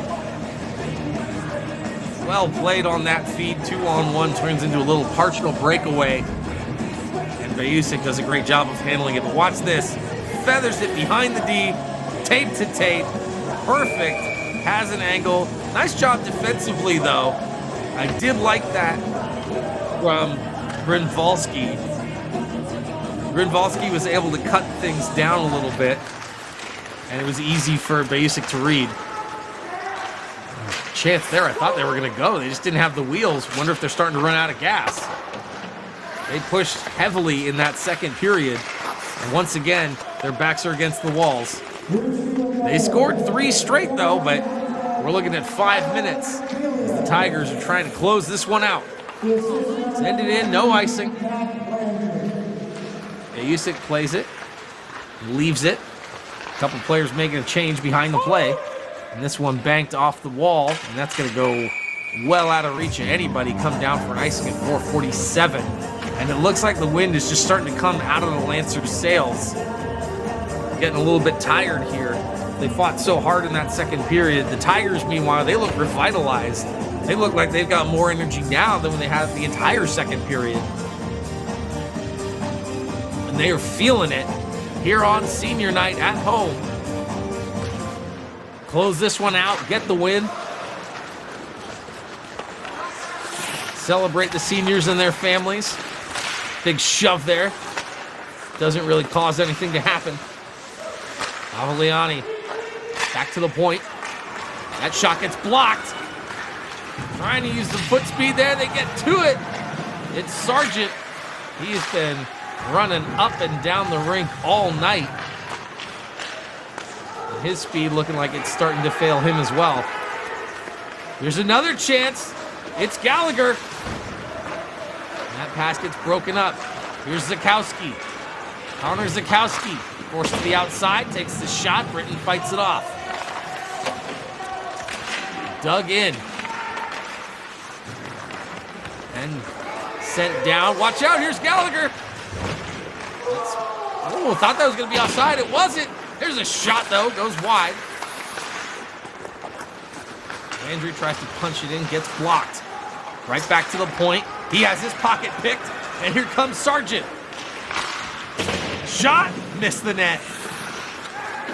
Well played on that feed. 2-on-1 turns into a little partial breakaway. And Bayusik does a great job of handling it. But watch this. Feathers it behind the D. Tape to tape. Perfect. Has an angle. Nice job defensively, though. I did like that from Grinvalski. Grinvalski was able to cut things down a little bit, and it was easy for Bayusik to read. Chance there. I thought they were going to go. They just didn't have the wheels. Wonder if they're starting to run out of gas. They pushed heavily in that second period, and once again, their backs are against the walls. They scored 3 straight, though, but we're looking at 5 minutes as the Tigers are trying to close this one out. Send it in, no icing. Bayusik plays it, leaves it. A couple players making a change behind the play. And this one banked off the wall, and that's going to go well out of reach of anybody. Come down for an icing at 4:47. And it looks like the wind is just starting to come out of the Lancers' sails. Getting a little bit tired here. They fought so hard in that second period. The Tigers, meanwhile, they look revitalized. They look like they've got more energy now than when they had the entire second period. And they are feeling it here on senior night at home. Close this one out, get the win. Celebrate the seniors and their families. Big shove there. Doesn't really cause anything to happen. Avaliani back to the point. That shot gets blocked. Trying to use the foot speed there. They get to it. It's Sargent. He's been running up and down the rink all night. And his speed looking like it's starting to fail him as well. Here's another chance. It's Gallagher. And that pass gets broken up. Here's Zakowski. Connor Zakowski forced to the outside, takes the shot. Britton fights it off. Dug in. And sent down. Watch out, here's Gallagher. Oh, thought that was going to be offside. It wasn't. There's a shot, though. Goes wide. Landry tries to punch it in, gets blocked. Right back to the point. He has his pocket picked, and here comes Sargent. Shot, missed the net.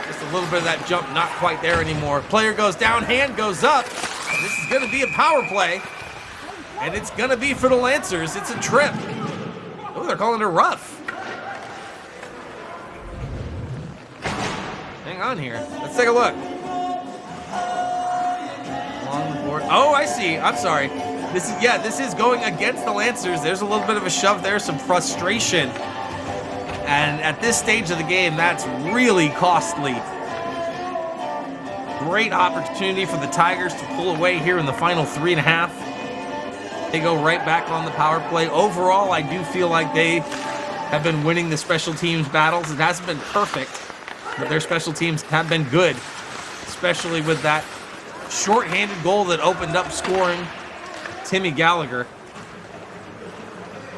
Just a little bit of that jump, not quite there anymore. Player goes down, hand goes up. This is going to be a power play, and it's going to be for the Lancers. It's a trip. Oh, they're calling it rough. Hang on here. Let's take a look. Along the board. Oh, I see. I'm sorry. This is going against the Lancers. There's a little bit of a shove there, some frustration. And at this stage of the game, that's really costly. Great opportunity for the Tigers to pull away here in the final 3.5. They go right back on the power play. Overall, I do feel like they have been winning the special teams battles. It hasn't been perfect, but their special teams have been good, especially with that shorthanded goal that opened up scoring. Timmy Gallagher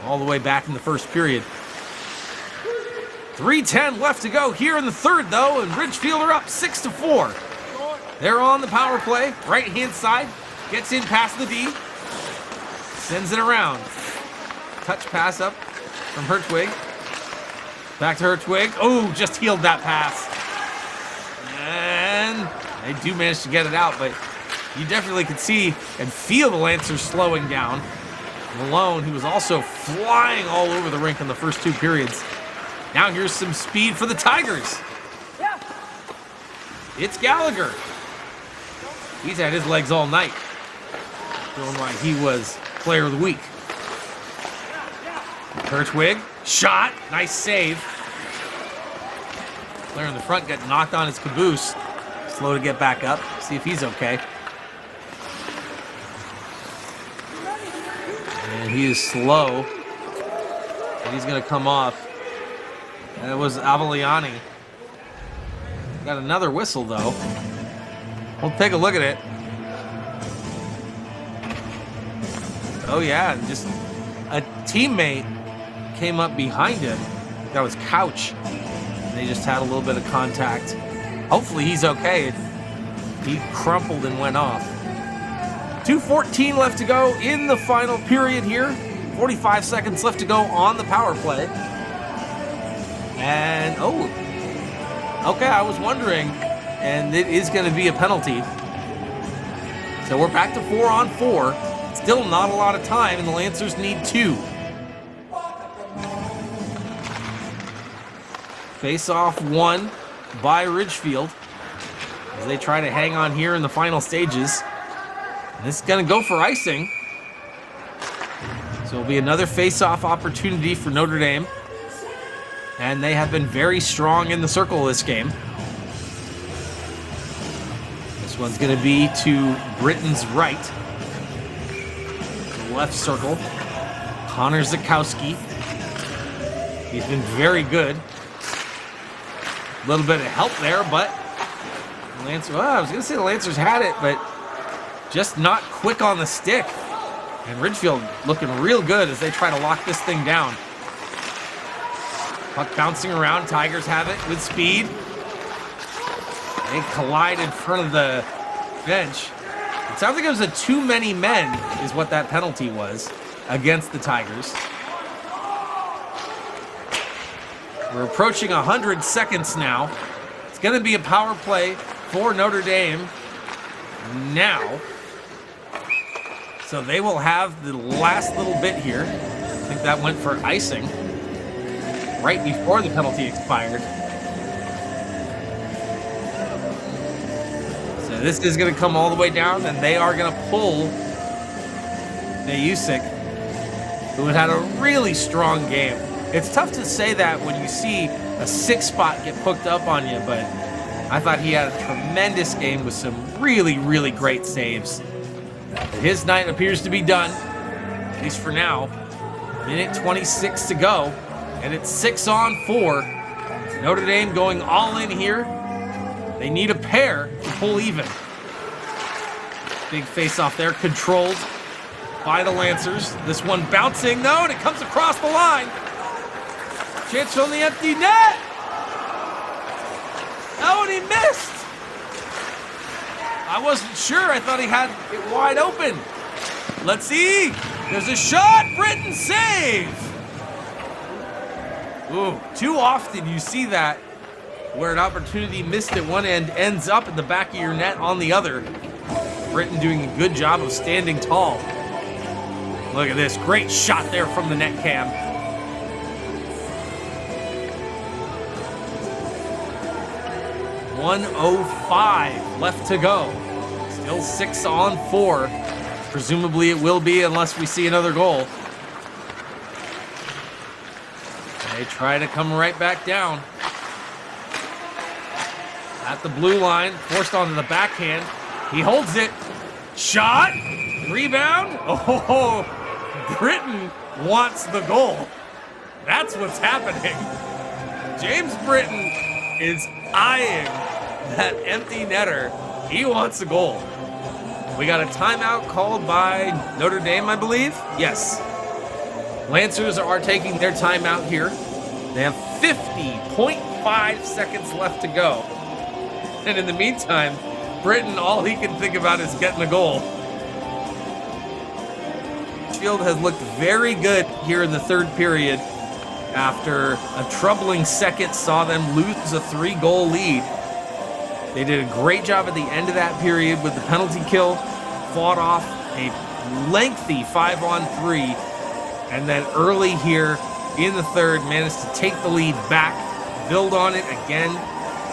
all the way back in the first period. 3:10 left to go here in the third, though, and Ridgefield are up 6-4. They're on the power play, right-hand side, gets in past the D, sends it around. Touch pass up from Hertwig. Back to Hertwig. Oh, just healed that pass. And they do manage to get it out, but you definitely could see and feel the Lancers slowing down. Malone, who was also flying all over the rink in the first two periods. Now here's some speed for the Tigers. It's Gallagher. He's had his legs all night. Feeling like he was player of the week. Hertwig, shot, nice save. Player in the front got knocked on his caboose. Slow to get back up, see if he's okay. And he is slow. And he's gonna come off. And it was Avellani. Got another whistle, though. We'll take a look at it. Oh, yeah, just a teammate came up behind him. That was Couch. They just had a little bit of contact. Hopefully he's okay. He crumpled and went off. 2:14 left to go in the final period here. 45 seconds left to go on the power play. And, oh, okay, I was wondering, and it is going to be a penalty. So we're back to 4-on-4. Still not a lot of time, and the Lancers need 2. Face-off won by Ridgefield as they try to hang on here in the final stages. And this is going to go for icing. So it'll be another face-off opportunity for Notre Dame. And they have been very strong in the circle this game. This one's going to be to Britton's right. The left circle. Connor Zakowski. He's been very good. A little bit of help there, but I was going to say the Lancers had it, but just not quick on the stick. And Ridgefield looking real good as they try to lock this thing down. Puck bouncing around. Tigers have it with speed. They collide in front of the bench. It sounds like it was a too many men is what that penalty was against the Tigers. We're approaching 100 seconds now. It's going to be a power play for Notre Dame now. So they will have the last little bit here. I think that went for icing right before the penalty expired. So this is going to come all the way down, and they are going to pull Nayusik, who had a really strong game. It's tough to say that when you see a 6 spot get hooked up on you, but I thought he had a tremendous game with some really, really great saves. His night appears to be done, at least for now. Minute 26 to go, and it's 6-on-4. Notre Dame going all in here. They need a pair to pull even. Big face-off there, controlled. by the Lancers. This one bouncing though, and it comes across the line. Chance on the empty net. Oh, and he missed. I wasn't sure. I thought he had it wide open. Let's see. There's a shot. Britton save. Ooh, too often you see that where an opportunity missed at one end ends up in the back of your net on the other. Britton doing a good job of standing tall. Look at this. Great shot there from the net cam. .105 left to go. Still 6-on-4. Presumably it will be unless we see another goal. They try to come right back down. At the blue line, forced onto the backhand. He holds it. Shot. Rebound. Oh, Britton wants the goal. That's what's happening. James Britton is eyeing that empty netter. He wants a goal. We got a timeout called by Notre Dame, I believe. Yes. Lancers are taking their timeout here. They have 50.5 seconds left to go. And in the meantime, Britton, all he can think about is getting a goal. Ridgefield has looked very good here in the third period after a troubling second saw them lose a 3-goal lead. They did a great job at the end of that period with the penalty kill, fought off a lengthy 5-on-3, and then early here in the third managed to take the lead back, build on it again.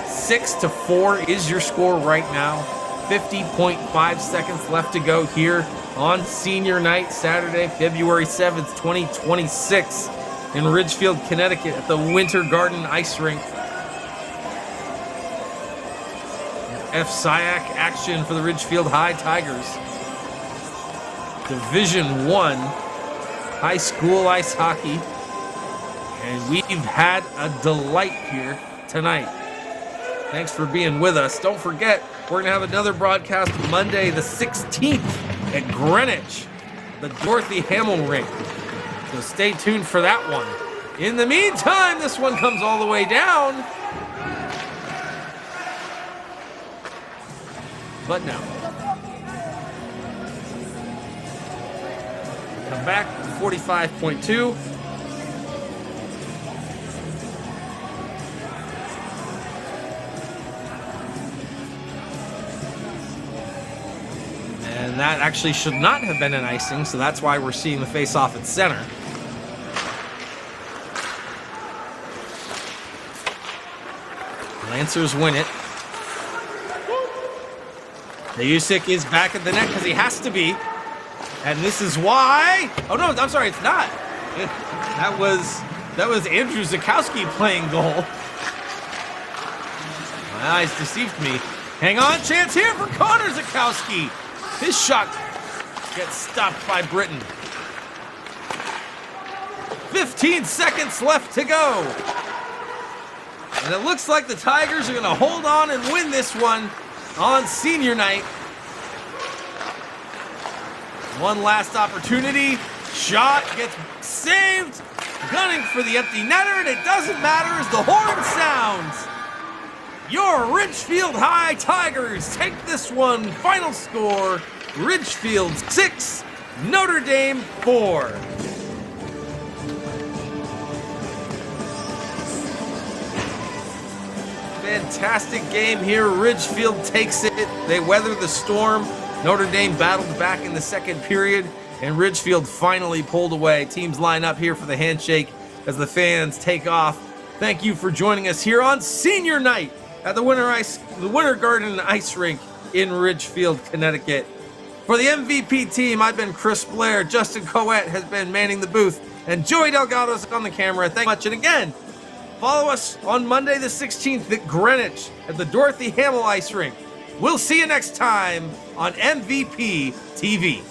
6-4 is your score right now. 50.5 seconds left to go here on senior night, Saturday, February 7th, 2026 in Ridgefield, Connecticut at the Winter Garden Ice Rink. FSIAC action for the Ridgefield High Tigers. Division I high school ice hockey. And we've had a delight here tonight. Thanks for being with us. Don't forget, we're going to have another broadcast Monday the 16th at Greenwich, the Dorothy Hamill Rink. So stay tuned for that one. In the meantime, this one comes all the way down. But no. Come back to 45.2. And that actually should not have been an icing, so that's why we're seeing the face-off at center. Lancers win it. The Usyk is back at the net because he has to be. And this is why... Oh, no, I'm sorry, it's not. That was Andrew Zakowski playing goal. My eyes deceived me. Hang on, chance here for Connor Zakowski. His shot gets stopped by Britton. 15 seconds left to go. And it looks like the Tigers are going to hold on and win this one on senior night. One last opportunity. Shot gets saved. Gunning for the empty netter, and it doesn't matter as the horn sounds. Your Ridgefield High Tigers take this one. Final score, Ridgefield 6, Notre Dame 4. Fantastic game here. Ridgefield takes it. They weather the storm. Notre Dame battled back in the second period, and Ridgefield finally pulled away. Teams line up here for the handshake as the fans take off. Thank you for joining us here on senior night at the Winter Garden Ice Rink in Ridgefield, Connecticut. For the MVP team, I've been Chris Blair. Justin Coette has been manning the booth, and Joey Delgado's on the camera. Thank you much. And again, follow us on Monday the 16th at Greenwich at the Dorothy Hamill Ice Rink. We'll see you next time on MVP TV.